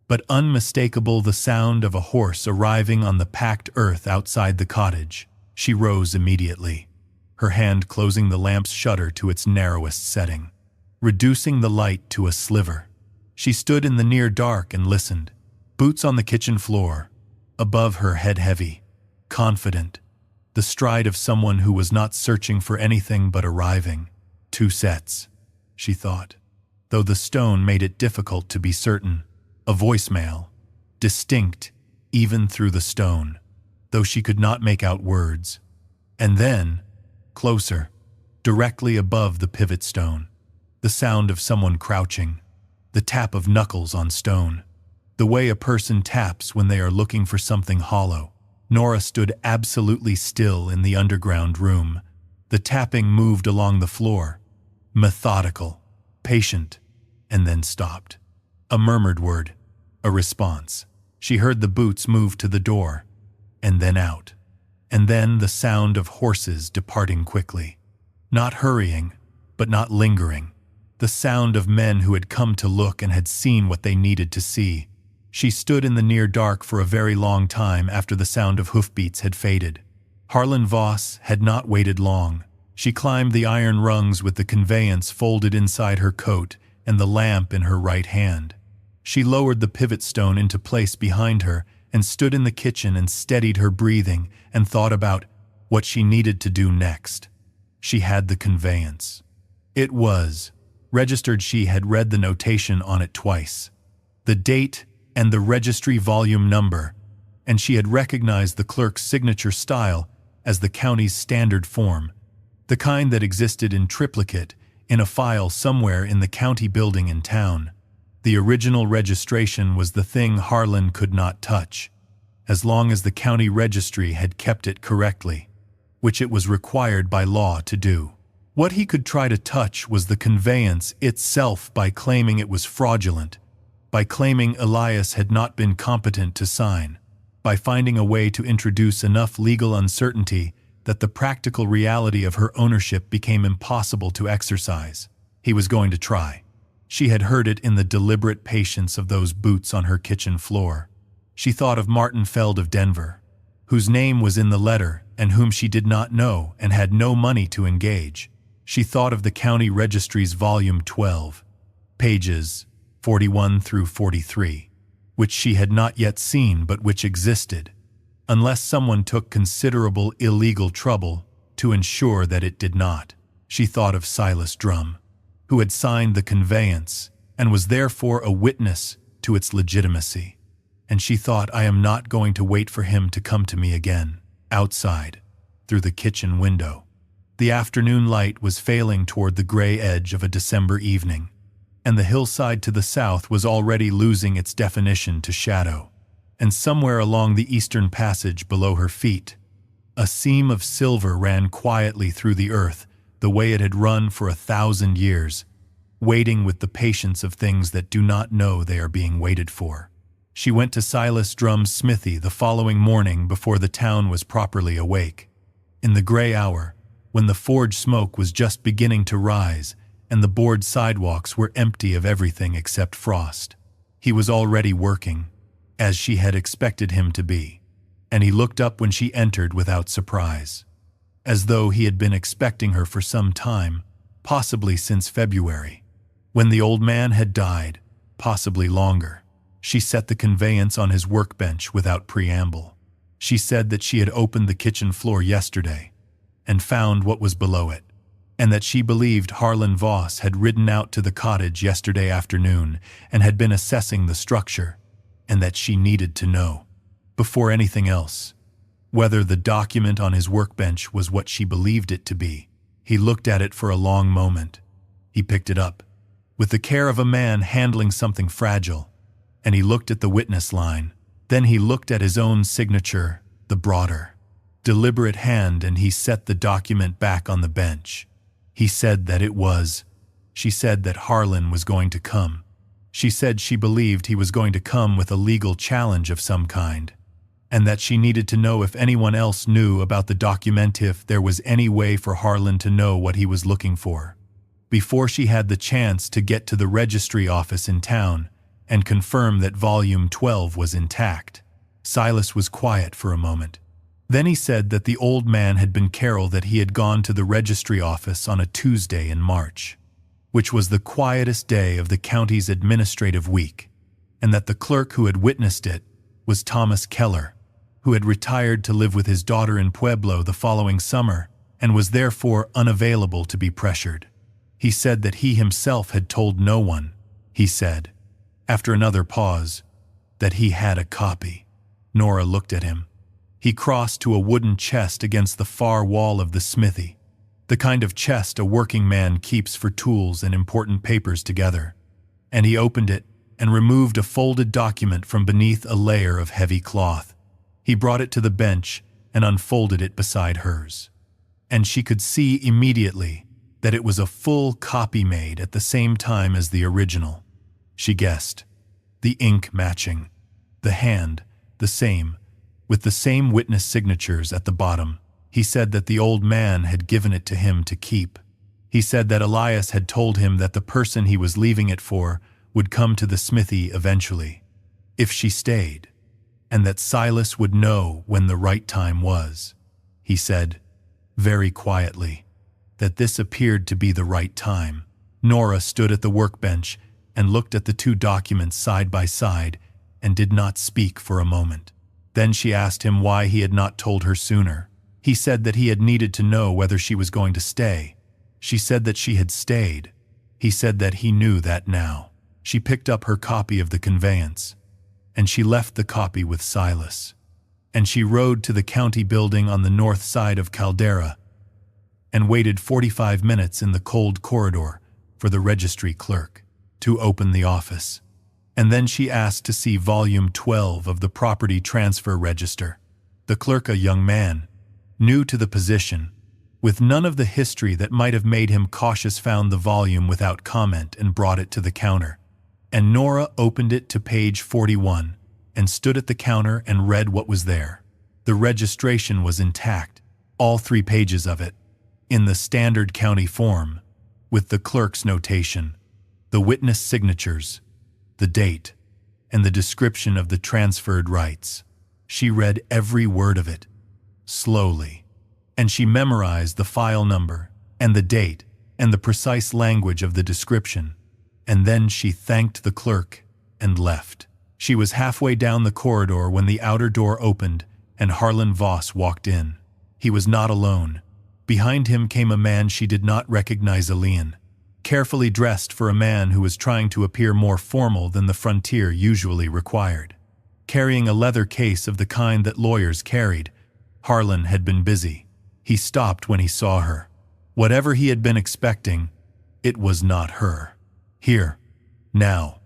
but unmistakable, the sound of a horse arriving on the packed earth outside the cottage. She rose immediately, her hand closing the lamp's shutter to its narrowest setting, reducing the light to a sliver. She stood in the near dark and listened, boots on the kitchen floor, above her, head heavy, confident, the stride of someone who was not searching for anything but arriving. 2 sets, she thought, though the stone made it difficult to be certain. A voicemail, distinct even through the stone, though she could not make out words. And then, closer, directly above the pivot stone, the sound of someone crouching, the tap of knuckles on stone, the way a person taps when they are looking for something hollow. Nora stood absolutely still in the underground room. The tapping moved along the floor, methodical, patient, and then stopped. A murmured word, a response. She heard the boots move to the door, and then out. And then the sound of horses departing quickly. Not hurrying, but not lingering. The sound of men who had come to look and had seen what they needed to see. She stood in the near dark for a very long time after the sound of hoofbeats had faded. Harlan Voss had not waited long. She climbed the iron rungs with the conveyance folded inside her coat and the lamp in her right hand. She lowered the pivot stone into place behind her and stood in the kitchen and steadied her breathing and thought about what she needed to do next. She had the conveyance. It was registered. She had read the notation on it twice, the date and the registry volume number, and she had recognized the clerk's signature style as the county's standard form, the kind that existed in triplicate in a file somewhere in the county building in town. The original registration was the thing Harlan could not touch, as long as the county registry had kept it correctly, which it was required by law to do. What he could try to touch was the conveyance itself by claiming it was fraudulent, by claiming Elias had not been competent to sign, by finding a way to introduce enough legal uncertainty that the practical reality of her ownership became impossible to exercise. He was going to try. She had heard it in the deliberate patience of those boots on her kitchen floor. She thought of Martin Feld of Denver, whose name was in the letter and whom she did not know and had no money to engage. She thought of the county registry's volume 12, pages 41 through 43, which she had not yet seen but which existed, unless someone took considerable illegal trouble to ensure that it did not. She thought of Silas Drum, who had signed the conveyance and was therefore a witness to its legitimacy. And she thought, I am not going to wait for him to come to me again. Outside, through the kitchen window, the afternoon light was failing toward the gray edge of a December evening, and the hillside to the south was already losing its definition to shadow. And somewhere along the eastern passage below her feet, a seam of silver ran quietly through the earth the way it had run for 1,000 years, waiting with the patience of things that do not know they are being waited for. She went to Silas Drum's smithy the following morning before the town was properly awake. In the gray hour, when the forge smoke was just beginning to rise and the board sidewalks were empty of everything except frost, he was already working, as she had expected him to be, and he looked up when she entered without surprise, as though he had been expecting her for some time, possibly since February, when the old man had died, possibly longer. She set the conveyance on his workbench without preamble. She said that she had opened the kitchen floor yesterday and found what was below it, and that she believed Harlan Voss had ridden out to the cottage yesterday afternoon and had been assessing the structure, and that she needed to know, before anything else, whether the document on his workbench was what she believed it to be. He looked at it for a long moment. He picked it up, with the care of a man handling something fragile, and he looked at the witness line. Then he looked at his own signature, the broader, deliberate hand, and he set the document back on the bench. He said that it was. She said that Harlan was going to come. She said she believed he was going to come with a legal challenge of some kind, and that she needed to know if anyone else knew about the document, if there was any way for Harlan to know what he was looking for. Before she had the chance to get to the registry office in town and confirm that volume 12 was intact, Silas was quiet for a moment. Then he said that the old man had been Carol, that he had gone to the registry office on a Tuesday in March, which was the quietest day of the county's administrative week, and that the clerk who had witnessed it was Thomas Keller, who had retired to live with his daughter in Pueblo the following summer and was therefore unavailable to be pressured. He said that he himself had told no one. He said, after another pause, that he had a copy. Nora looked at him. He crossed to a wooden chest against the far wall of the smithy, the kind of chest a working man keeps for tools and important papers together, and he opened it and removed a folded document from beneath a layer of heavy cloth. He brought it to the bench and unfolded it beside hers, and she could see immediately that it was a full copy made at the same time as the original. She guessed. The ink matching, the hand the same, with the same witness signatures at the bottom. He said that the old man had given it to him to keep. He said that Elias had told him that the person he was leaving it for would come to the smithy eventually, if she stayed, and that Silas would know when the right time was. He said, very quietly, that this appeared to be the right time. Nora stood at the workbench and looked at the two documents side by side and did not speak for a moment. Then she asked him why he had not told her sooner. He said that he had needed to know whether she was going to stay. She said that she had stayed. He said that he knew that now. She picked up her copy of the conveyance, and she left the copy with Silas. And she rode to the county building on the north side of Caldera and waited 45 minutes in the cold corridor for the registry clerk to open the office. And then she asked to see volume 12 of the property transfer register. The clerk, a young man, new to the position, with none of the history that might have made him cautious, found the volume without comment and brought it to the counter. And Nora opened it to page 41 and stood at the counter and read what was there. The registration was intact, all 3 pages of it, in the standard county form, with the clerk's notation, the witness signatures, the date, and the description of the transferred rights. She read every word of it, slowly, and she memorized the file number and the date and the precise language of the description, and then she thanked the clerk and left. She was halfway down the corridor when the outer door opened and Harlan Voss walked in. He was not alone. Behind him came a man she did not recognize, Elian, carefully dressed for a man who was trying to appear more formal than the frontier usually required. Carrying a leather case of the kind that lawyers carried, Harlan had been busy. He stopped when he saw her. Whatever he had been expecting, it was not her. Here, now,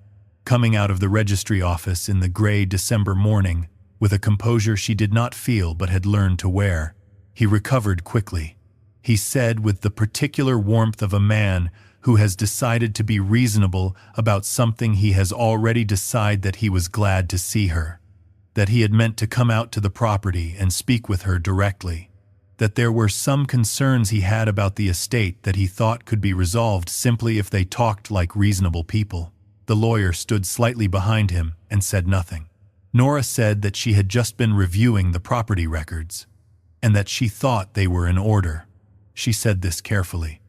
coming out of the registry office in the gray December morning, with a composure she did not feel but had learned to wear, he recovered quickly. He said with the particular warmth of a man who has decided to be reasonable about something he has already decided, that he was glad to see her, that he had meant to come out to the property and speak with her directly, that there were some concerns he had about the estate that he thought could be resolved simply if they talked like reasonable people. The lawyer stood slightly behind him and said nothing. Nora said that she had just been reviewing the property records, and that she thought they were in order. She said this carefully,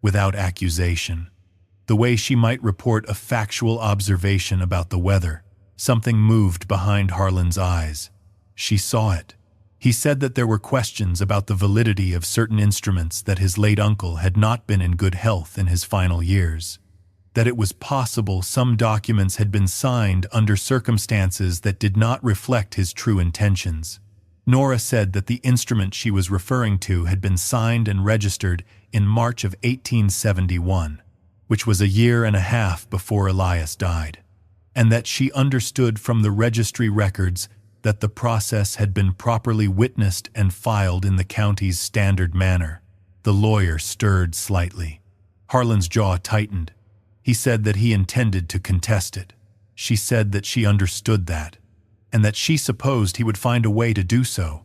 without accusation, the way she might report a factual observation about the weather. Something moved behind Harlan's eyes. She saw it. He said that there were questions about the validity of certain instruments, that his late uncle had not been in good health in his final years, that it was possible some documents had been signed under circumstances that did not reflect his true intentions. Nora said that the instrument she was referring to had been signed and registered in March of 1871, which was a year and a half before Elias died, and that she understood from the registry records that the process had been properly witnessed and filed in the county's standard manner. The lawyer stirred slightly. Harlan's jaw tightened. He said that he intended to contest it. She said that she understood that, and that she supposed he would find a way to do so,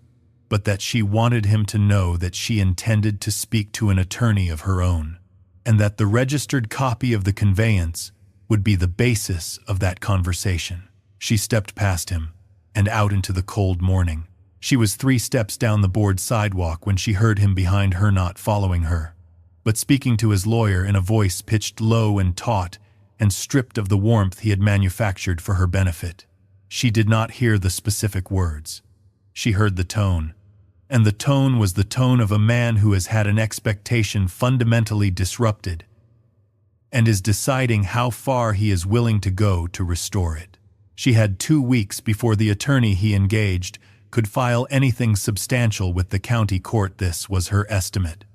but that she wanted him to know that she intended to speak to an attorney of her own, and that the registered copy of the conveyance would be the basis of that conversation. She stepped past him and out into the cold morning. She was 3 steps down the board sidewalk when she heard him behind her, not following her, but speaking to his lawyer in a voice pitched low and taut and stripped of the warmth he had manufactured for her benefit. She did not hear the specific words. She heard the tone, and the tone was the tone of a man who has had an expectation fundamentally disrupted and is deciding how far he is willing to go to restore it. She had 2 weeks before the attorney he engaged could file anything substantial with the county court. This was her estimate,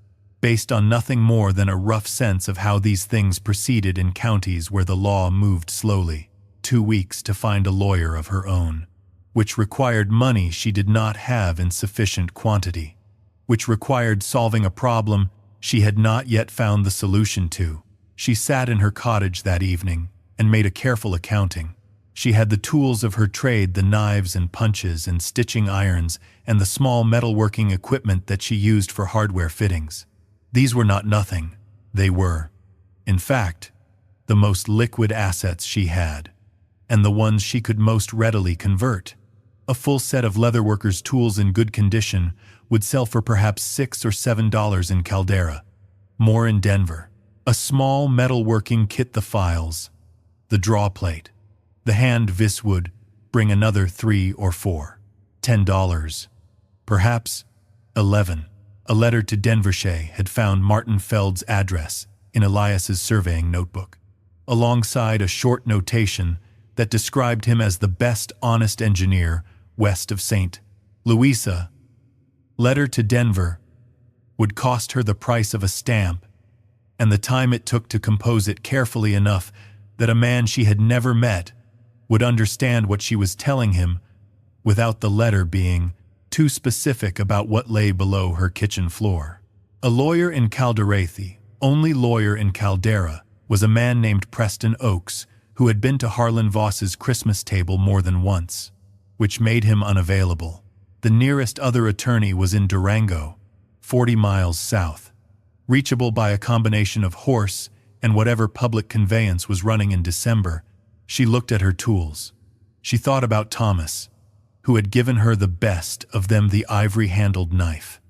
based on nothing more than a rough sense of how these things proceeded in counties where the law moved slowly. 2 weeks to find a lawyer of her own, which required money she did not have in sufficient quantity, which required solving a problem she had not yet found the solution to. She sat in her cottage that evening and made a careful accounting. She had the tools of her trade, the knives and punches and stitching irons and the small metalworking equipment that she used for hardware fittings. These were not nothing. They were, in fact, the most liquid assets she had, and the ones she could most readily convert. A full set of leatherworker's tools in good condition would sell for perhaps $6 or $7 in Caldera, more in Denver. A small metalworking kit, the files, the draw plate, the hand vis would bring another $3 or $4, $10, perhaps $11. A letter to Denvershay had found Martin Feld's address in Elias's surveying notebook, alongside a short notation that described him as the best honest engineer west of St. Louisa. Letter to Denver would cost her the price of a stamp and the time it took to compose it carefully enough that a man she had never met would understand what she was telling him without the letter being too specific about what lay below her kitchen floor. A lawyer in Caldera, the only lawyer in Caldera, was a man named Preston Oakes, who had been to Harlan Voss's Christmas table more than once, which made him unavailable. The nearest other attorney was in Durango, 40 miles south, reachable by a combination of horse and whatever public conveyance was running in December. She looked at her tools. She thought about Thomas, who had given her the best of them, the ivory-handled knife,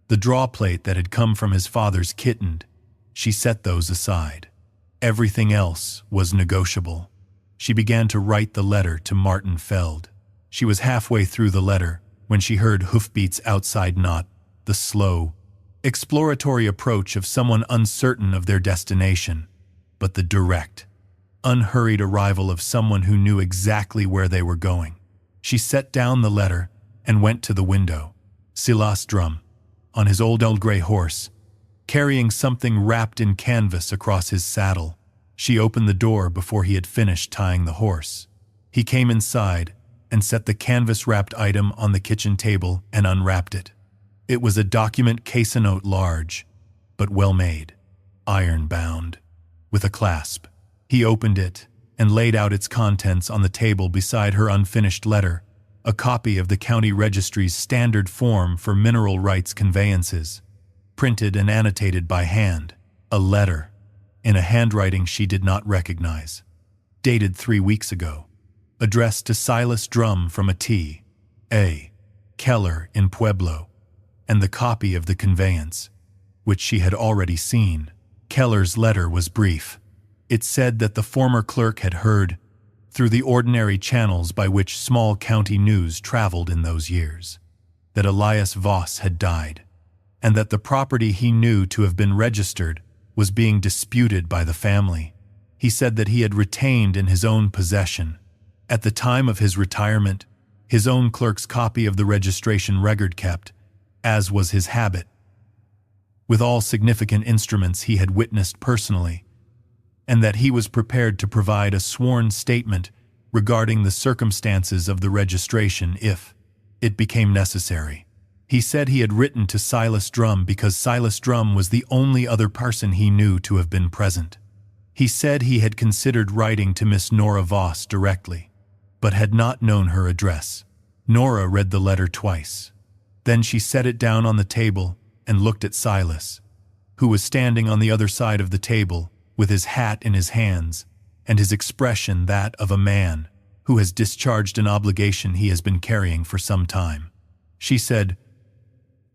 the draw plate that had come from his father's kitten. She set those aside. Everything else was negotiable. She began to write the letter to Martin Feld. She was halfway through the letter when she heard hoofbeats outside, not the slow, exploratory approach of someone uncertain of their destination, but the direct, unhurried arrival of someone who knew exactly where they were going. She set down the letter and went to the window. Silas Drum, on his old gray horse, carrying something wrapped in canvas across his saddle. She opened the door before he had finished tying the horse. He came inside and set the canvas-wrapped item on the kitchen table and unwrapped it. It was a document case-a-note, large, but well-made, iron-bound, with a clasp. He opened it and laid out its contents on the table beside her unfinished letter, a copy of the county registry's standard form for mineral rights conveyances, printed and annotated by hand, a letter, in a handwriting she did not recognize, dated 3 weeks ago, addressed to Silas Drum from a T.A. Keller in Pueblo, and the copy of the conveyance, which she had already seen. Keller's letter was brief. It said that the former clerk had heard, through the ordinary channels by which small county news traveled in those years, that Elias Voss had died, and that the property he knew to have been registered was being disputed by the family. He said that he had retained in his own possession, at the time of his retirement, his own clerk's copy of the registration record, kept, as was his habit, with all significant instruments he had witnessed personally, and that he was prepared to provide a sworn statement regarding the circumstances of the registration if it became necessary. He said he had written to Silas Drum because Silas Drum was the only other person he knew to have been present. He said he had considered writing to Miss Nora Voss directly, but had not known her address. Nora read the letter twice. Then she set it down on the table and looked at Silas, who was standing on the other side of the table with his hat in his hands and his expression that of a man who has discharged an obligation he has been carrying for some time. She said,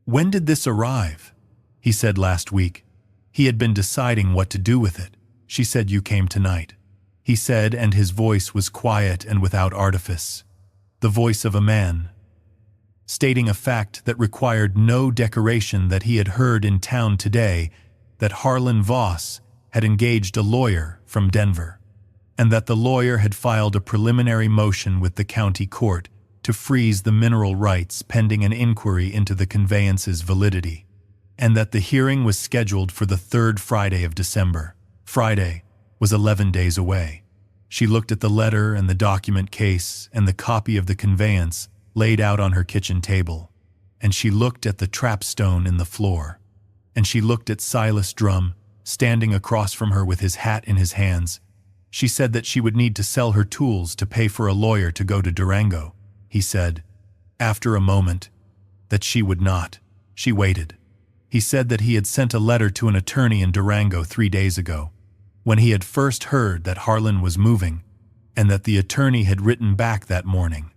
"When did this arrive?" He said, "Last week." He had been deciding what to do with it. She said, "You came tonight." He said, and his voice was quiet and without artifice. The voice of a man, stating a fact that required no decoration, that he had heard in town today that Nora Voss had engaged a lawyer from Denver, and that the lawyer had filed a preliminary motion with the county court to freeze the mineral rights pending an inquiry into the conveyance's validity, and that the hearing was scheduled for the 3rd Friday of December. Friday was 11 days away. She looked at the letter and the document case and the copy of the conveyance laid out on her kitchen table, and she looked at the trapstone in the floor, and she looked at Silas Drum standing across from her with his hat in his hands. She said that she would need to sell her tools to pay for a lawyer to go to Durango. He said, after a moment, that she would not. She waited. He said that he had sent a letter to an attorney in Durango 3 days ago, when he had first heard that Harlan was moving, and that the attorney had written back that morning,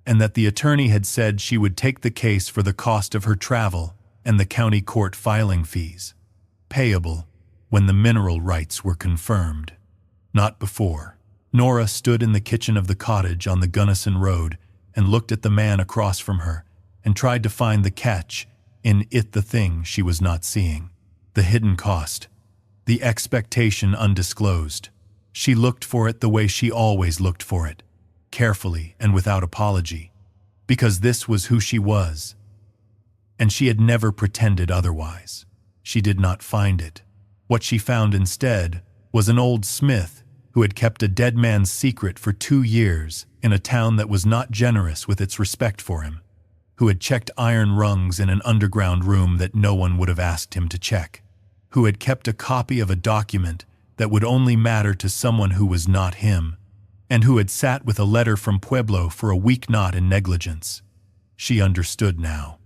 and that the attorney had said she would take the case for the cost of her travel and the county court filing fees, payable when the mineral rights were confirmed. Not before. Nora stood in the kitchen of the cottage on the Gunnison Road and looked at the man across from her and tried to find the catch in it, the thing she was not seeing, the hidden cost, the expectation undisclosed. She looked for it the way she always looked for it, carefully and without apology, because this was who she was, and she had never pretended otherwise. She did not find it. What she found instead was an old smith who had kept a dead man's secret for 2 years in a town that was not generous with its respect for him, who had checked iron rungs in an underground room that no one would have asked him to check, who had kept a copy of a document that would only matter to someone who was not him, and who had sat with a letter from Pueblo for a week, not in negligence. She understood now.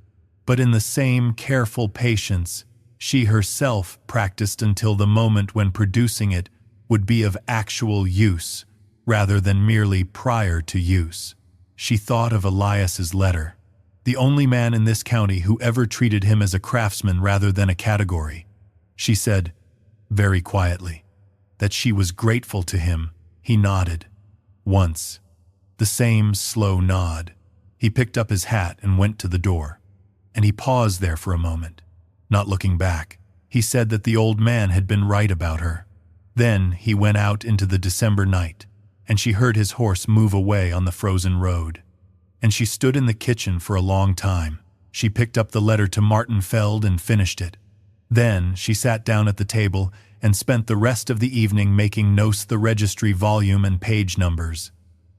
But in the same careful patience she herself practiced until the moment when producing it would be of actual use rather than merely prior to use. She thought of Elias's letter, the only man in this county who ever treated him as a craftsman rather than a category. She said, very quietly, that she was grateful to him. He nodded. Once. The same slow nod. He picked up his hat and went to the door, and he paused there for a moment, not looking back. He said that the old man had been right about her. Then he went out into the December night, and she heard his horse move away on the frozen road. And she stood in the kitchen for a long time. She picked up the letter to Martin Feld and finished it. Then she sat down at the table and spent the rest of the evening making notes, the registry volume and page numbers,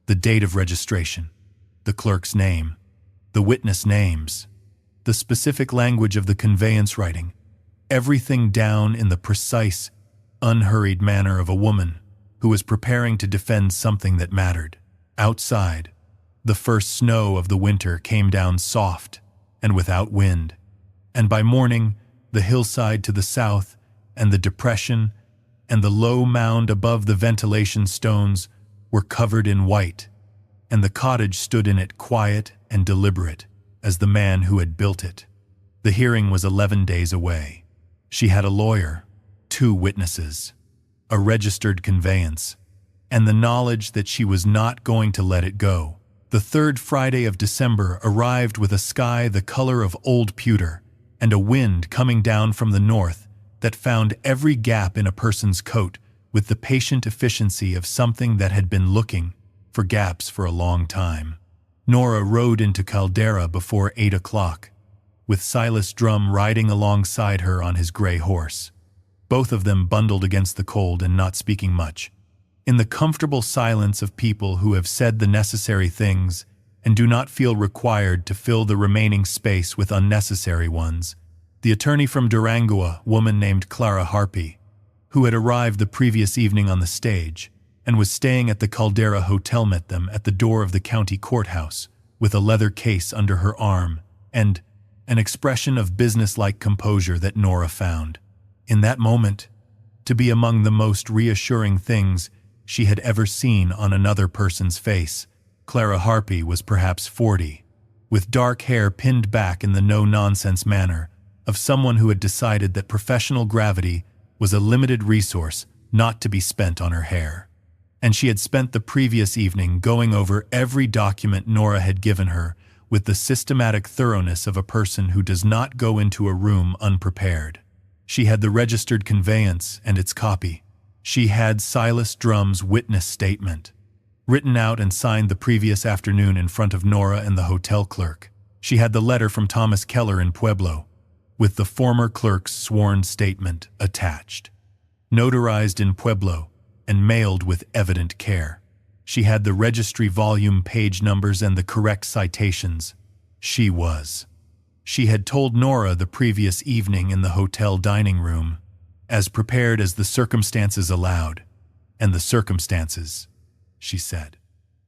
the date of registration, the clerk's name, the witness names, the specific language of the conveyance writing, everything down in the precise, unhurried manner of a woman who was preparing to defend something that mattered. Outside, the first snow of the winter came down soft and without wind, and by morning the hillside to the south and the depression and the low mound above the ventilation stones were covered in white, and the cottage stood in it quiet and deliberate as the man who had built it. The hearing was 11 days away. She had a lawyer, 2 witnesses, a registered conveyance, and the knowledge that she was not going to let it go. The 3rd Friday of December arrived with a sky the color of old pewter and a wind coming down from the north that found every gap in a person's coat with the patient efficiency of something that had been looking for gaps for a long time. Nora rode into Caldera before 8 o'clock, with Silas Drum riding alongside her on his gray horse, both of them bundled against the cold and not speaking much. In the comfortable silence of people who have said the necessary things and do not feel required to fill the remaining space with unnecessary ones, the attorney from Durango, a woman named Clara Harpy, who had arrived the previous evening on the stage, and was staying at the Caldera Hotel, met them at the door of the county courthouse, with a leather case under her arm, and an expression of businesslike composure that Nora found, in that moment, to be among the most reassuring things she had ever seen on another person's face. Clara Harpy was perhaps 40, with dark hair pinned back in the no-nonsense manner of someone who had decided that professional gravity was a limited resource not to be spent on her hair. And she had spent the previous evening going over every document Nora had given her with the systematic thoroughness of a person who does not go into a room unprepared. She had the registered conveyance and its copy. She had Silas Drum's witness statement, written out and signed the previous afternoon in front of Nora and the hotel clerk. She had the letter from Thomas Keller in Pueblo, with the former clerk's sworn statement attached, notarized in Pueblo and mailed with evident care. She had the registry volume page numbers and the correct citations. She had told Nora the previous evening in the hotel dining room, as prepared as the circumstances allowed, and the circumstances, she said,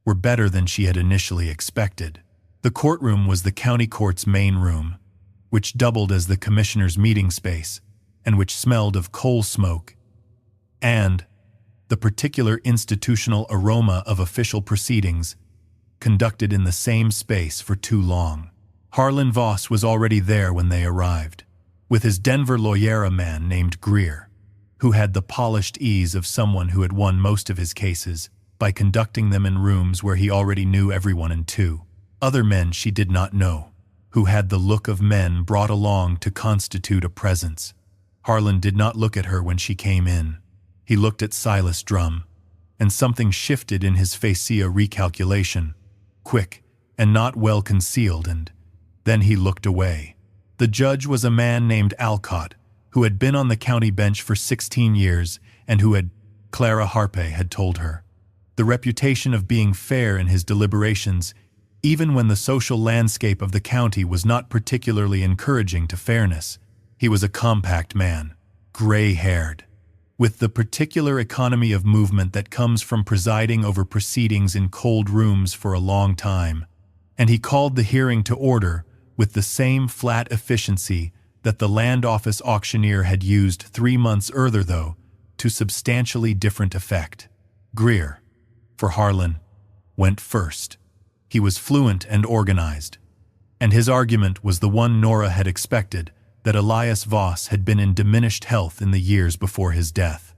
were better than she had initially expected. The courtroom was the county court's main room, which doubled as the commissioner's meeting space, and which smelled of coal smoke, and the particular institutional aroma of official proceedings conducted in the same space for too long. Harlan Voss was already there when they arrived, with his Denver lawyer, a man named Greer, who had the polished ease of someone who had won most of his cases by conducting them in rooms where he already knew everyone, and two other men she did not know, who had the look of men brought along to constitute a presence. Harlan did not look at her when she came in. He looked at Silas Drum, and something shifted in his face, a recalculation, quick and not well concealed, and then he looked away. The judge was a man named Alcott, who had been on the county bench for 16 years and who had, Clara Harpy had told her, the reputation of being fair in his deliberations, even when the social landscape of the county was not particularly encouraging to fairness. He was a compact man, gray-haired, with the particular economy of movement that comes from presiding over proceedings in cold rooms for a long time, and he called the hearing to order with the same flat efficiency that the land office auctioneer had used 3 months earlier, though to substantially different effect. Greer, for Harlan, went first. He was fluent and organized, and his argument was the one Nora had expected, that Elias Voss had been in diminished health in the years before his death,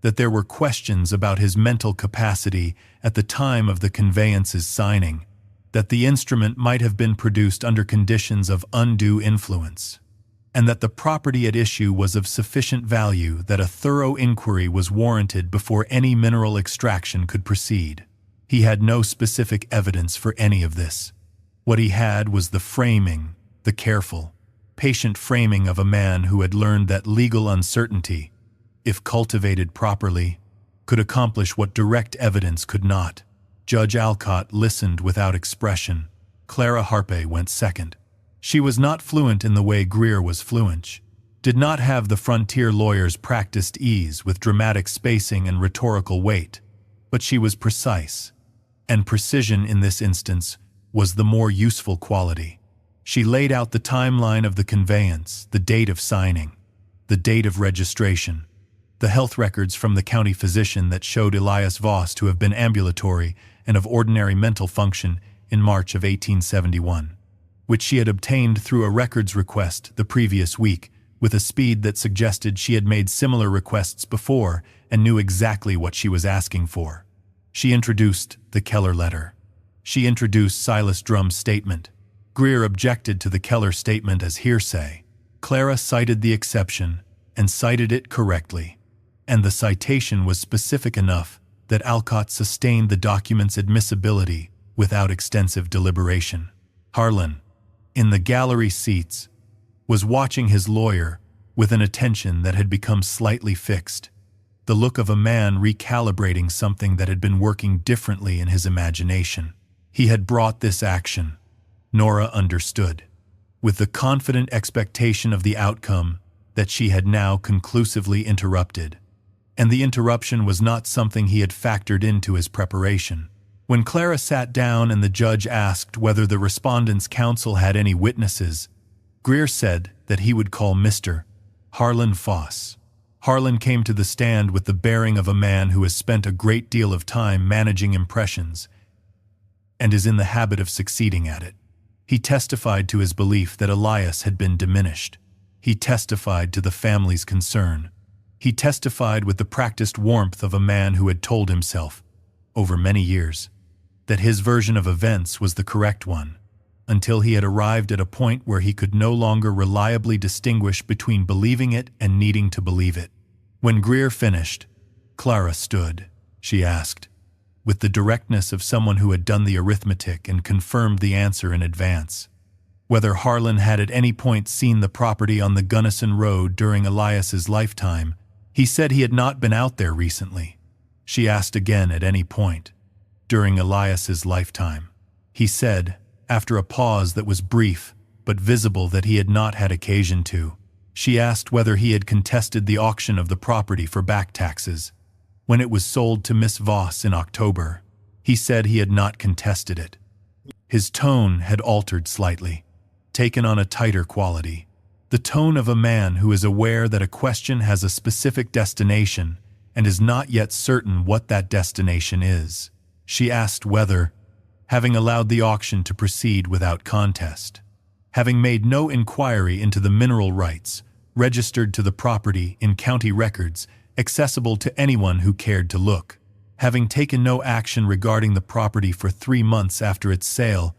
that there were questions about his mental capacity at the time of the conveyance's signing, that the instrument might have been produced under conditions of undue influence, and that the property at issue was of sufficient value that a thorough inquiry was warranted before any mineral extraction could proceed. He had no specific evidence for any of this. What he had was the framing, the careful, patient framing of a man who had learned that legal uncertainty, if cultivated properly, could accomplish what direct evidence could not. Judge Alcott listened without expression. Clara Harpy went second. She was not fluent in the way Greer was fluent, did not have the frontier lawyer's practiced ease with dramatic spacing and rhetorical weight, but she was precise, and precision in this instance was the more useful quality. She laid out the timeline of the conveyance, the date of signing, the date of registration, the health records from the county physician that showed Elias Voss to have been ambulatory and of ordinary mental function in March of 1871, which she had obtained through a records request the previous week with a speed that suggested she had made similar requests before and knew exactly what she was asking for. She introduced the Keller letter. She introduced Silas Drum's statement. Greer objected to the Keller statement as hearsay. Clara cited the exception and cited it correctly, and the citation was specific enough that Alcott sustained the document's admissibility without extensive deliberation. Harlan, in the gallery seats, was watching his lawyer with an attention that had become slightly fixed, the look of a man recalibrating something that had been working differently in his imagination. He had brought this action, Nora understood, with the confident expectation of the outcome that she had now conclusively interrupted, and the interruption was not something he had factored into his preparation. When Clara sat down and the judge asked whether the respondent's counsel had any witnesses, Greer said that he would call Mr. Harlan Voss. Harlan came to the stand with the bearing of a man who has spent a great deal of time managing impressions and is in the habit of succeeding at it. He testified to his belief that Elias had been diminished. He testified to the family's concern. He testified with the practiced warmth of a man who had told himself, over many years, that his version of events was the correct one, until he had arrived at a point where he could no longer reliably distinguish between believing it and needing to believe it. When Greer finished, Clara stood. She asked, with the directness of someone who had done the arithmetic and confirmed the answer in advance, whether Harlan had at any point seen the property on the Gunnison Road during Elias's lifetime. He said he had not been out there recently. She asked again at any point during Elias's lifetime. He said, after a pause that was brief but visible that he had not had occasion to. She asked whether he had contested the auction of the property for back taxes when it was sold to Miss Voss in October. He said he had not contested it. His tone had altered slightly, taken on a tighter quality, the tone of a man who is aware that a question has a specific destination and is not yet certain what that destination is. She asked whether, having allowed the auction to proceed without contest, having made no inquiry into the mineral rights registered to the property in county records accessible to anyone who cared to look, having taken no action regarding the property for 3 months after its sale,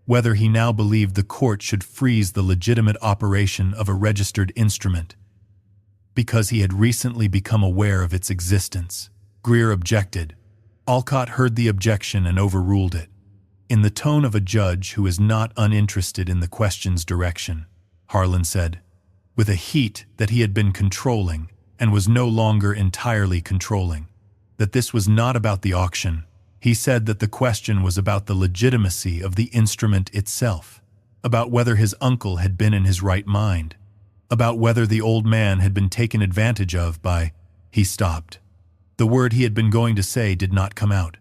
whether he now believed the court should freeze the legitimate operation of a registered instrument because he had recently become aware of its existence. Greer objected. Alcott heard the objection and overruled it, in the tone of a judge who is not uninterested in the question's direction. Harlan said, with a heat that he had been controlling and was no longer entirely controlling, that this was not about the auction. He said that the question was about the legitimacy of the instrument itself, about whether his uncle had been in his right mind, about whether the old man had been taken advantage of by... He stopped. The word he had been going to say did not come out,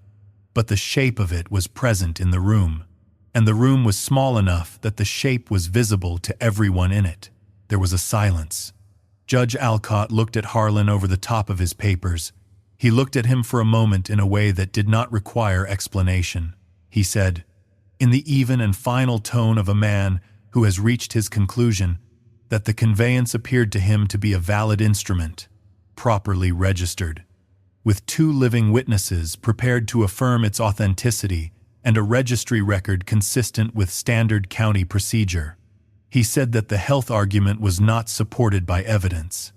but the shape of it was present in the room, and the room was small enough that the shape was visible to everyone in it. There was a silence. Judge Alcott looked at Harlan over the top of his papers. He looked at him for a moment in a way that did not require explanation. He said, in the even and final tone of a man who has reached his conclusion, that the conveyance appeared to him to be a valid instrument, properly registered, with 2 living witnesses prepared to affirm its authenticity and a registry record consistent with standard county procedure. He said that the health argument was not supported by evidence.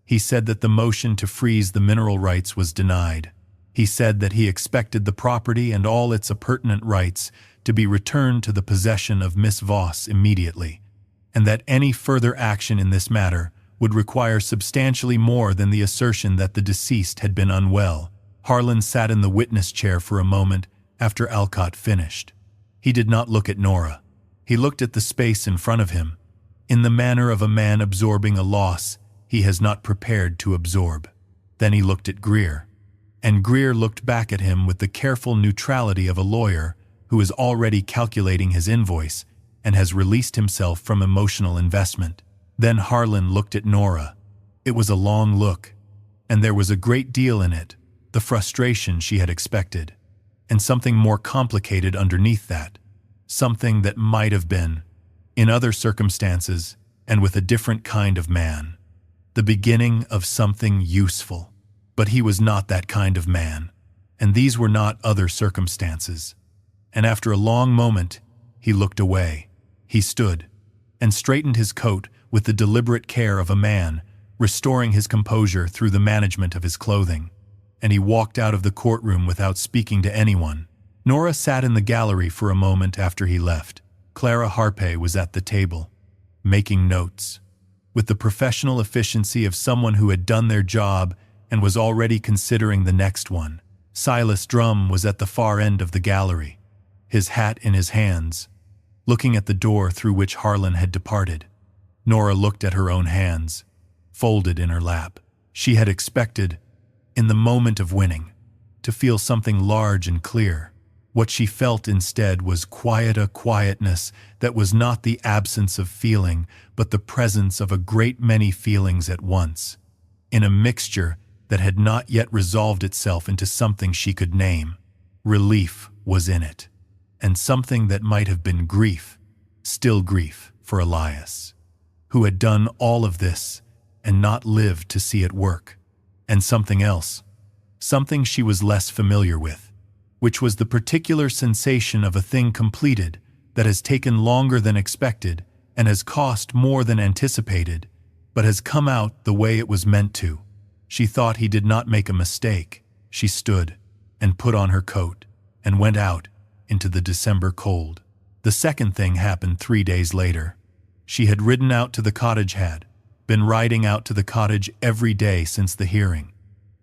He said that the motion to freeze the mineral rights was denied. He said that he expected the property and all its appurtenant rights to be returned to the possession of Miss Voss immediately, and that any further action in this matter would require substantially more than the assertion that the deceased had been unwell. Harlan sat in the witness chair for a moment after Alcott finished. He did not look at Nora. He looked at the space in front of him, in the manner of a man absorbing a loss he has not prepared to absorb. Then he looked at Greer, and Greer looked back at him with the careful neutrality of a lawyer who is already calculating his invoice and has released himself from emotional investment. Then Harlan looked at Nora. It was a long look, and there was a great deal in it, the frustration she had expected, and something more complicated underneath that, something that might have been, in other circumstances and with a different kind of man, the beginning of something useful. But he was not that kind of man, and these were not other circumstances. And after a long moment, he looked away. He stood and straightened his coat with the deliberate care of a man, restoring his composure through the management of his clothing, and he walked out of the courtroom without speaking to anyone. Nora sat in the gallery for a moment after he left. Clara Harpe was at the table, making notes, with the professional efficiency of someone who had done their job and was already considering the next one. Silas Drum was at the far end of the gallery, his hat in his hands, looking at the door through which Harlan had departed. Nora looked at her own hands, folded in her lap. She had expected, in the moment of winning, to feel something large and clear. What she felt instead was a quietness that was not the absence of feeling, but the presence of a great many feelings at once, in a mixture that had not yet resolved itself into something she could name. Relief was in it, and something that might have been grief, still grief for Elias, who had done all of this and not lived to see it work. And something else, something she was less familiar with, which was the particular sensation of a thing completed that has taken longer than expected and has cost more than anticipated, but has come out the way it was meant to. She thought he did not make a mistake. She stood and put on her coat and went out into the December cold. The second thing happened 3 days later. She had ridden out to the cottage, had been riding out to the cottage every day since the hearing,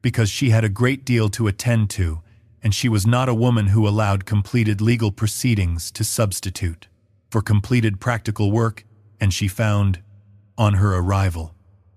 because she had a great deal to attend to, and she was not a woman who allowed completed legal proceedings to substitute for completed practical work, and she found, on her arrival,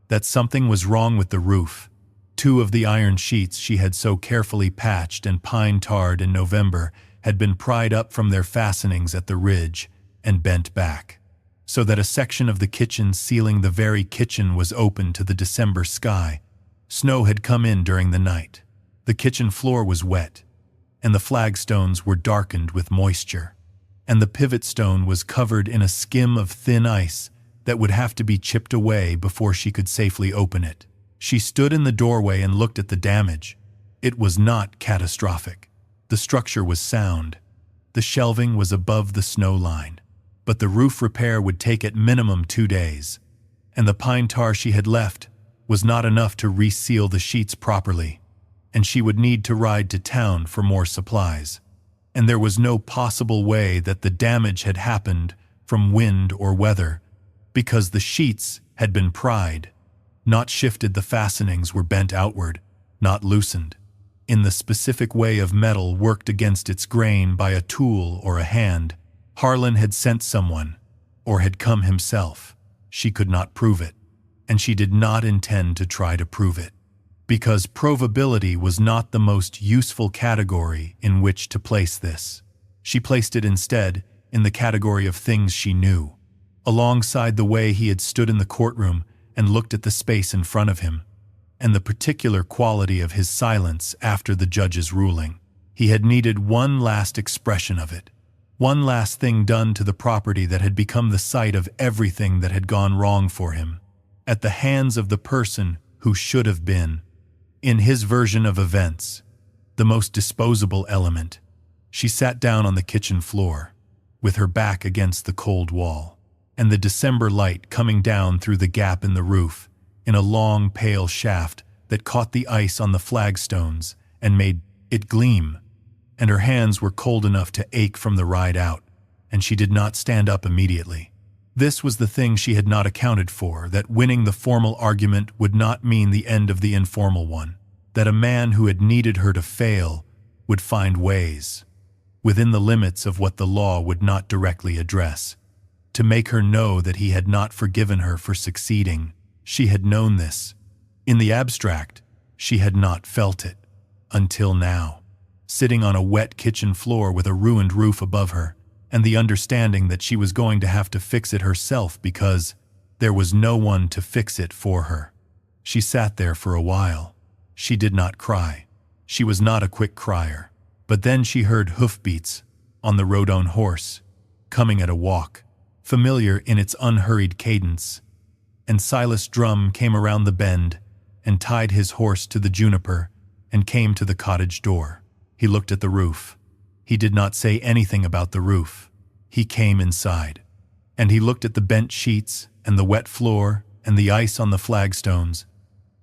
that something was wrong with the roof. 2 of the iron sheets she had so carefully patched and pine-tarred in November had been pried up from their fastenings at the ridge and bent back, so that a section of the kitchen ceiling, the very kitchen, was open to the December sky. Snow had come in during the night. The kitchen floor was wet, and the flagstones were darkened with moisture, and the pivot stone was covered in a skim of thin ice that would have to be chipped away before she could safely open it. She stood in the doorway and looked at the damage. It was not catastrophic. The structure was sound. The shelving was above the snow line, but the roof repair would take at minimum 2 days, and the pine tar she had left was not enough to reseal the sheets properly, and she would need to ride to town for more supplies. And there was no possible way that the damage had happened from wind or weather, because the sheets had been pried, not shifted. The fastenings were bent outward, not loosened, in the specific way of metal worked against its grain by a tool or a hand. Harlan had sent someone, or had come himself. She could not prove it, and she did not intend to try to prove it, because provability was not the most useful category in which to place this. She placed it instead in the category of things she knew, alongside the way he had stood in the courtroom and looked at the space in front of him, and the particular quality of his silence after the judge's ruling. He had needed one last expression of it, one last thing done to the property that had become the site of everything that had gone wrong for him, at the hands of the person who should have been, in his version of events, the most disposable element. She sat down on the kitchen floor, with her back against the cold wall, and the December light coming down through the gap in the roof in a long, pale shaft that caught the ice on the flagstones and made it gleam, and her hands were cold enough to ache from the ride out, and she did not stand up immediately. This was the thing she had not accounted for, that winning the formal argument would not mean the end of the informal one, that a man who had needed her to fail would find ways, within the limits of what the law would not directly address, to make her know that he had not forgiven her for succeeding. She had known this. In the abstract, she had not felt it, until now, sitting on a wet kitchen floor with a ruined roof above her, and the understanding that she was going to have to fix it herself because there was no one to fix it for her. She sat there for a while. She did not cry. She was not a quick crier. But then she heard hoofbeats on the road-on horse, coming at a walk, familiar in its unhurried cadence, and Silas Drum came around the bend and tied his horse to the juniper and came to the cottage door. He looked at the roof. He did not say anything about the roof. He came inside, and he looked at the bent sheets and the wet floor and the ice on the flagstones,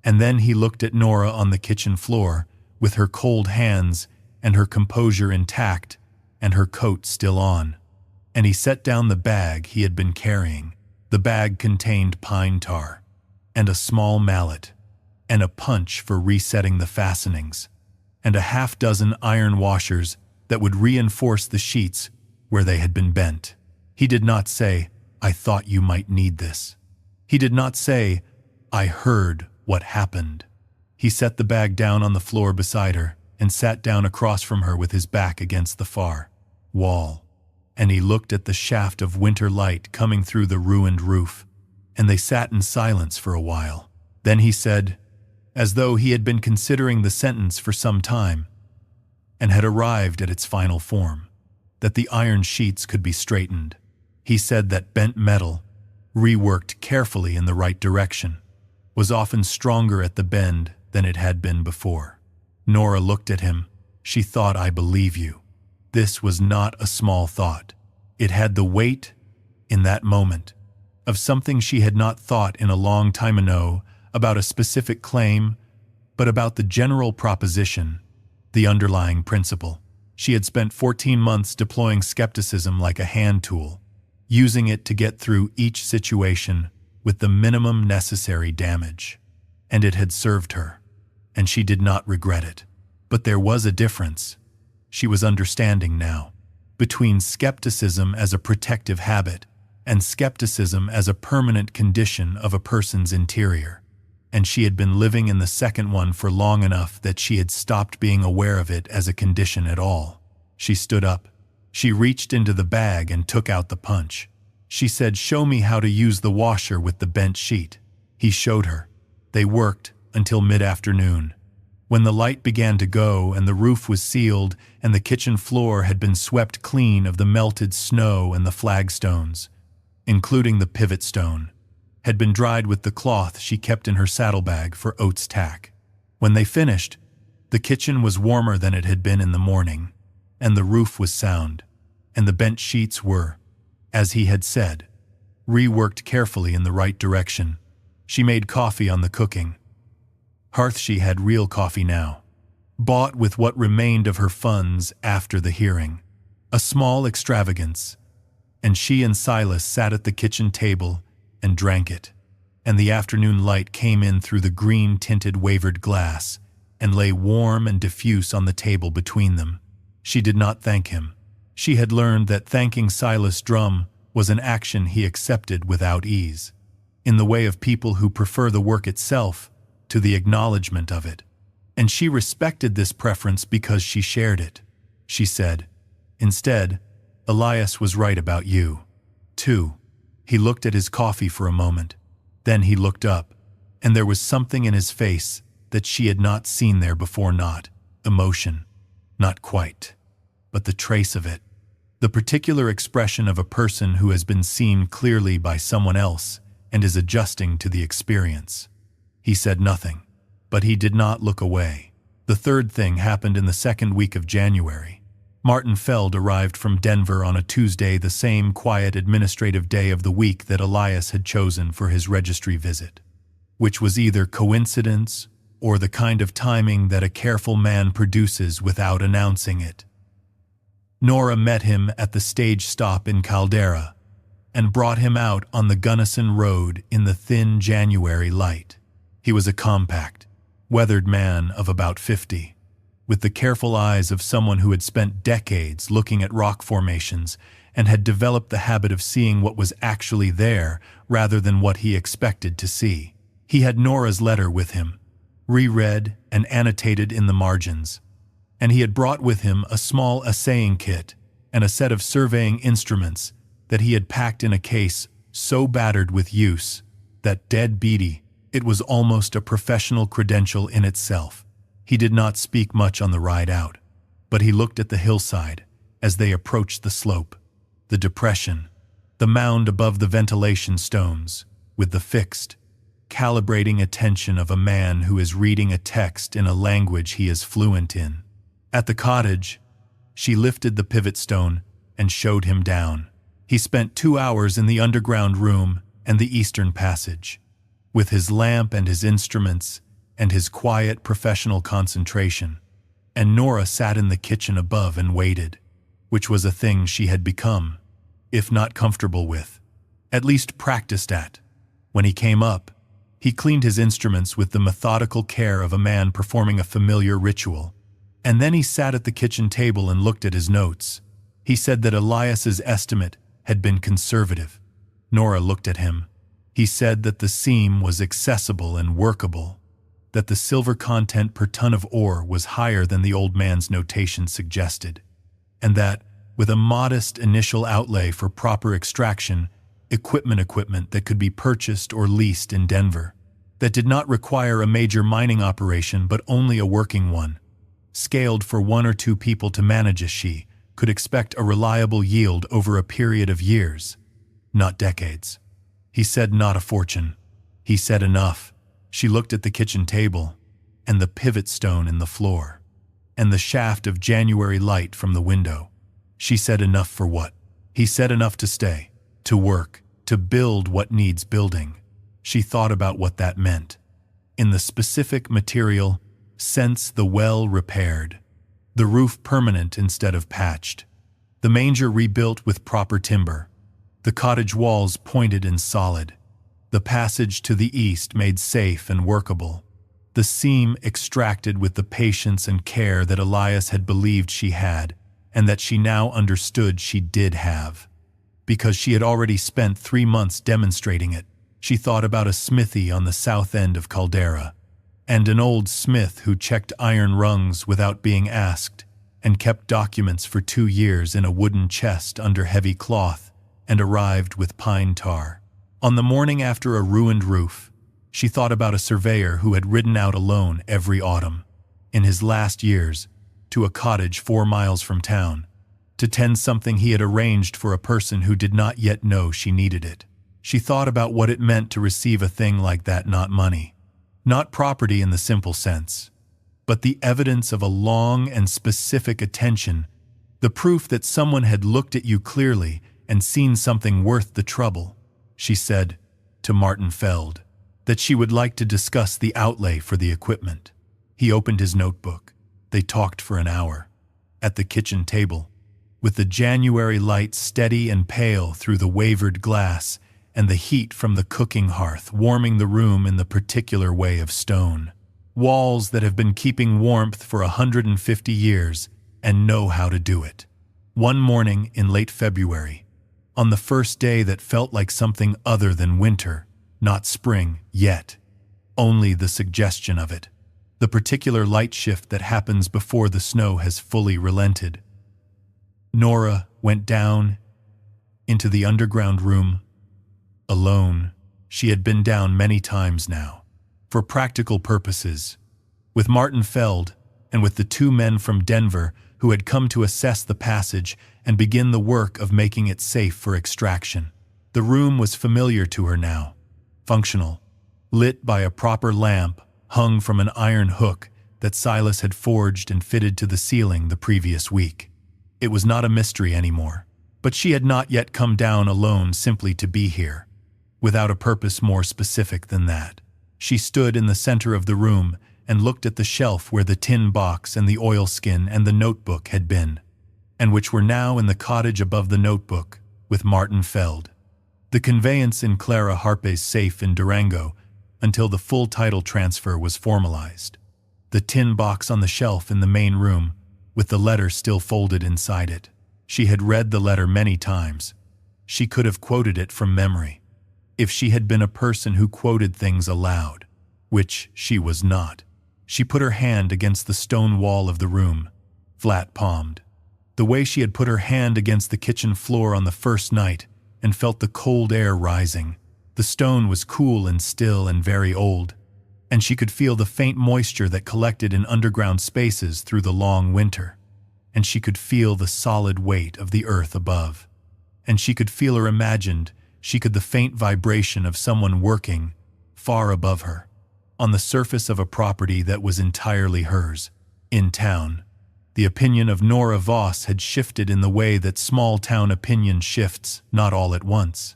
and then he looked at Nora on the kitchen floor with her cold hands and her composure intact and her coat still on, and he set down the bag he had been carrying. The bag contained pine tar and a small mallet and a punch for resetting the fastenings and a half-dozen iron washers that would reinforce the sheets where they had been bent. He did not say, "I thought you might need this." He did not say, "I heard what happened." He set the bag down on the floor beside her and sat down across from her with his back against the far wall. And he looked at the shaft of winter light coming through the ruined roof, and they sat in silence for a while. Then he said, as though he had been considering the sentence for some time and had arrived at its final form, that the iron sheets could be straightened. He said that bent metal, reworked carefully in the right direction, was often stronger at the bend than it had been before. Nora looked at him. She thought, I believe you. This was not a small thought. It had the weight, in that moment, of something she had not thought in a long time ago about a specific claim, but about the general proposition, the underlying principle. She had spent 14 months deploying skepticism like a hand tool, using it to get through each situation with the minimum necessary damage. And it had served her, and she did not regret it. But there was a difference. She was understanding now, between skepticism as a protective habit and skepticism as a permanent condition of a person's interior. And she had been living in the second one for long enough that she had stopped being aware of it as a condition at all. She stood up. She reached into the bag and took out the punch. She said, show me how to use the washer with the bent sheet. He showed her. They worked until mid-afternoon, when the light began to go and the roof was sealed and the kitchen floor had been swept clean of the melted snow, and the flagstones, including the pivot stone, had been dried with the cloth she kept in her saddlebag for oats tack. When they finished, the kitchen was warmer than it had been in the morning, and the roof was sound, and the bent sheets were, as he had said, reworked carefully in the right direction. She made coffee on the cooking hearth. She had real coffee now, bought with what remained of her funds after the hearing, a small extravagance, and she and Silas sat at the kitchen table and drank it, and the afternoon light came in through the green-tinted wavered glass and lay warm and diffuse on the table between them. She did not thank him. She had learned that thanking Silas Drum was an action he accepted without ease, in the way of people who prefer the work itself to the acknowledgement of it, and she respected this preference because she shared it. She said, instead, Elias was right about you, too. He looked at his coffee for a moment. Then he looked up, and there was something in his face that she had not seen there before. Not emotion, not quite, but the trace of it. The particular expression of a person who has been seen clearly by someone else and is adjusting to the experience. He said nothing, but he did not look away. The third thing happened in the second week of January. Martin Feld arrived from Denver on a Tuesday, the same quiet administrative day of the week that Elias had chosen for his registry visit, which was either coincidence or the kind of timing that a careful man produces without announcing it. Nora met him at the stage stop in Caldera and brought him out on the Gunnison Road in the thin January light. He was a compact, weathered man of about 50, with the careful eyes of someone who had spent decades looking at rock formations and had developed the habit of seeing what was actually there rather than what he expected to see. He had Nora's letter with him, reread and annotated in the margins, and he had brought with him a small assaying kit and a set of surveying instruments that he had packed in a case so battered with use that, dead beady, it was almost a professional credential in itself. He did not speak much on the ride out, but he looked at the hillside as they approached the slope, the depression, the mound above the ventilation stones, with the fixed, calibrating attention of a man who is reading a text in a language he is fluent in. At the cottage, she lifted the pivot stone and showed him down. He spent 2 hours in the underground room and the eastern passage, with his lamp and his instruments and his quiet professional concentration, and Nora sat in the kitchen above and waited, which was a thing she had become, if not comfortable with, at least practiced at. When he came up, he cleaned his instruments with the methodical care of a man performing a familiar ritual, and then he sat at the kitchen table and looked at his notes. He said that Elias's estimate had been conservative. Nora looked at him. He said that the seam was accessible and workable, that the silver content per ton of ore was higher than the old man's notation suggested, and that, with a modest initial outlay for proper extraction, equipment that could be purchased or leased in Denver, that did not require a major mining operation but only a working one, scaled for 1 or 2 people to manage, she could expect a reliable yield over a period of years, not decades. He said not a fortune. He said enough. She looked at the kitchen table, and the pivot stone in the floor, and the shaft of January light from the window. She said enough for what? He said enough to stay, to work, to build what needs building. She thought about what that meant. In the specific material sense, the well repaired, the roof permanent instead of patched, the manger rebuilt with proper timber, the cottage walls pointed and solid, the passage to the east made safe and workable, the seam extracted with the patience and care that Elias had believed she had, and that she now understood she did have. Because she had already spent 3 months demonstrating it, she thought about a smithy on the south end of Caldera, and an old smith who checked iron rungs without being asked, and kept documents for 2 years in a wooden chest under heavy cloth, and arrived with pine tar. On the morning after a ruined roof, she thought about a surveyor who had ridden out alone every autumn, in his last years, to a cottage 4 miles from town, to tend something he had arranged for a person who did not yet know she needed it. She thought about what it meant to receive a thing like that, not money, not property in the simple sense, but the evidence of a long and specific attention, the proof that someone had looked at you clearly and seen something worth the trouble. She said, to Martin Feld, that she would like to discuss the outlay for the equipment. He opened his notebook. They talked for an hour. At the kitchen table, with the January light steady and pale through the wavered glass, and the heat from the cooking hearth warming the room in the particular way of stone. Walls that have been keeping warmth for 150 years and know how to do it. One morning in late February, on the first day that felt like something other than winter, not spring yet, only the suggestion of it, the particular light shift that happens before the snow has fully relented, Nora went down into the underground room. Alone, she had been down many times now, for practical purposes, with Martin Feld and with the 2 men from Denver who had come to assess the passage and begin the work of making it safe for extraction. The room was familiar to her now, functional, lit by a proper lamp hung from an iron hook that Silas had forged and fitted to the ceiling the previous week. It was not a mystery anymore, but she had not yet come down alone simply to be here, without a purpose more specific than that. She stood in the center of the room and looked at the shelf where the tin box and the oilskin and the notebook had been, and which were now in the cottage above the notebook with Martin Feld. The conveyance in Clara Harpe's safe in Durango until the full title transfer was formalized. The tin box on the shelf in the main room with the letter still folded inside it. She had read the letter many times. She could have quoted it from memory, if she had been a person who quoted things aloud, which she was not. She put her hand against the stone wall of the room, flat-palmed, the way she had put her hand against the kitchen floor on the first night, and felt the cold air rising. The stone was cool and still and very old, and she could feel the faint moisture that collected in underground spaces through the long winter, and she could feel the solid weight of the earth above, and she could feel or imagined she could the faint vibration of someone working, far above her, on the surface of a property that was entirely hers, in town. The opinion of Nora Voss had shifted in the way that small-town opinion shifts, not all at once,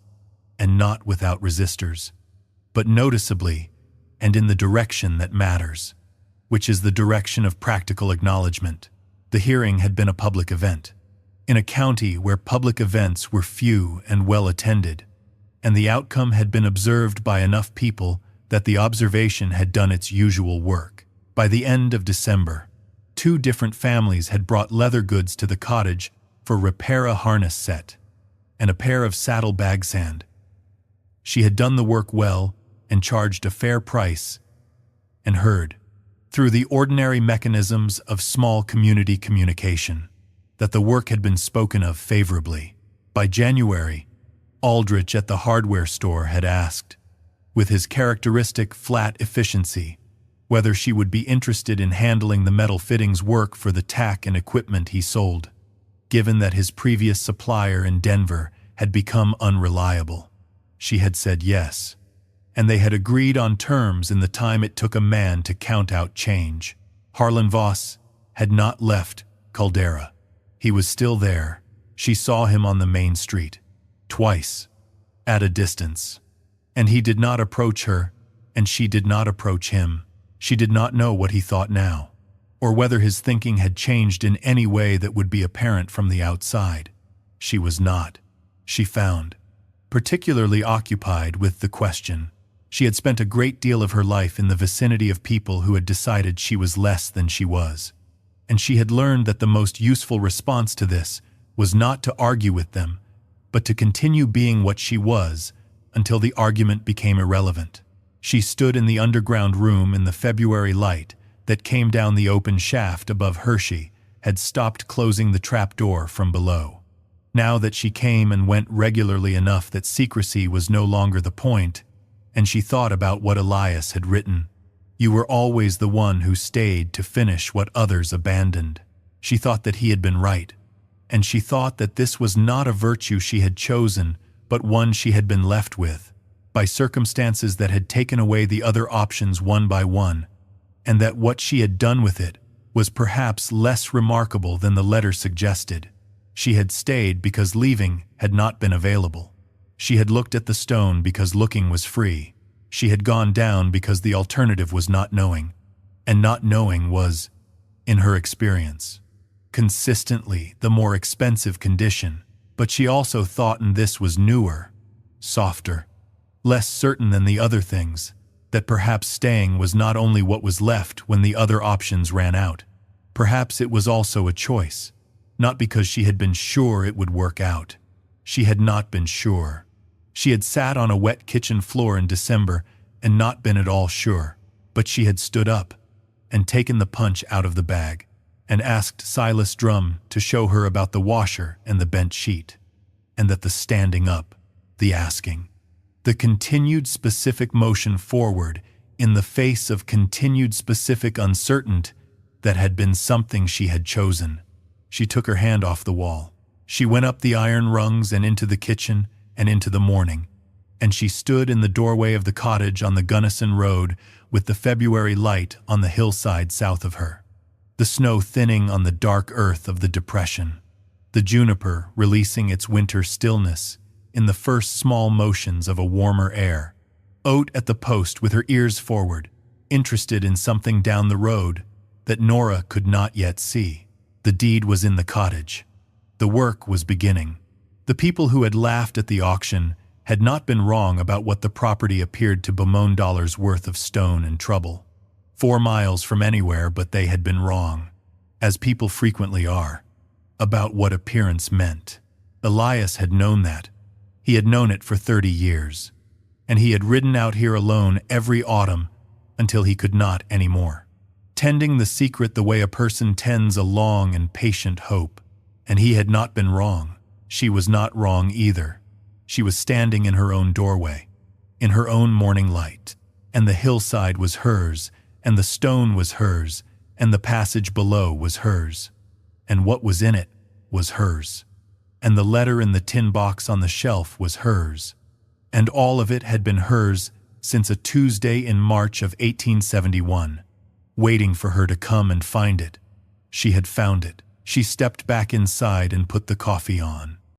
and not without resistors, but noticeably, and in the direction that matters, which is the direction of practical acknowledgement. The hearing had been a public event, in a county where public events were few and well attended, and the outcome had been observed by enough people that the observation had done its usual work. By the end of December, 2 different families had brought leather goods to the cottage for repair a harness set and a pair of saddlebag sand. She had done the work well and charged a fair price, and heard, through the ordinary mechanisms of small community communication, that the work had been spoken of favorably. By January, Aldrich at the hardware store had asked, with his characteristic flat efficiency, whether she would be interested in handling the metal fittings work for the tack and equipment he sold, given that his previous supplier in Denver had become unreliable. She had said yes, and they had agreed on terms in the time it took a man to count out change. Harlan Voss had not left Caldera. He was still there. She saw him on the main street, twice, at a distance. And he did not approach her, and she did not approach him. She did not know what he thought now, or whether his thinking had changed in any way that would be apparent from the outside. She was not, she found, particularly occupied with the question. She had spent a great deal of her life in the vicinity of people who had decided she was less than she was, and she had learned that the most useful response to this was not to argue with them, but to continue being what she was until the argument became irrelevant. She stood in the underground room in the February light that came down the open shaft above Hershey, had stopped closing the trapdoor from below. Now that she came and went regularly enough that secrecy was no longer the point, and she thought about what Elias had written. You were always the one who stayed to finish what others abandoned. She thought that he had been right, and she thought that this was not a virtue she had chosen, but one she had been left with, by circumstances that had taken away the other options one by one, and that what she had done with it was perhaps less remarkable than the letter suggested. She had stayed because leaving had not been available. She had looked at the stone because looking was free. She had gone down because the alternative was not knowing, and not knowing was, in her experience, consistently the more expensive condition. But she also thought, and this was newer, softer, less certain than the other things, that perhaps staying was not only what was left when the other options ran out. Perhaps it was also a choice, not because she had been sure it would work out. She had not been sure. She had sat on a wet kitchen floor in December and not been at all sure, but she had stood up and taken the punch out of the bag and asked Silas Drum to show her about the washer and the bent sheet, and that the standing up, the asking, the continued specific motion forward in the face of continued specific uncertainty, that had been something she had chosen. She took her hand off the wall. She went up the iron rungs and into the kitchen and into the morning, and she stood in the doorway of the cottage on the Gunnison Road with the February light on the hillside south of her, the snow thinning on the dark earth of the depression, the juniper releasing its winter stillness in the first small motions of a warmer air. Oat at the post with her ears forward, interested in something down the road that Nora could not yet see. The deed was in the cottage. The work was beginning. The people who had laughed at the auction had not been wrong about what the property appeared to bemoan dollars worth of stone and trouble. 4 miles from anywhere, but they had been wrong, as people frequently are, about what appearance meant. Elias had known that. He had known it for 30 years, and he had ridden out here alone every autumn until he could not anymore, tending the secret the way a person tends a long and patient hope. And he had not been wrong. She was not wrong either. She was standing in her own doorway, in her own morning light, and the hillside was hers, and the stone was hers, and the passage below was hers, and what was in it was hers, and the letter in the tin box on the shelf was hers, and all of it had been hers since a Tuesday in March of 1871, waiting for her to come and find it. She had found it. She stepped back inside and put the coffee on.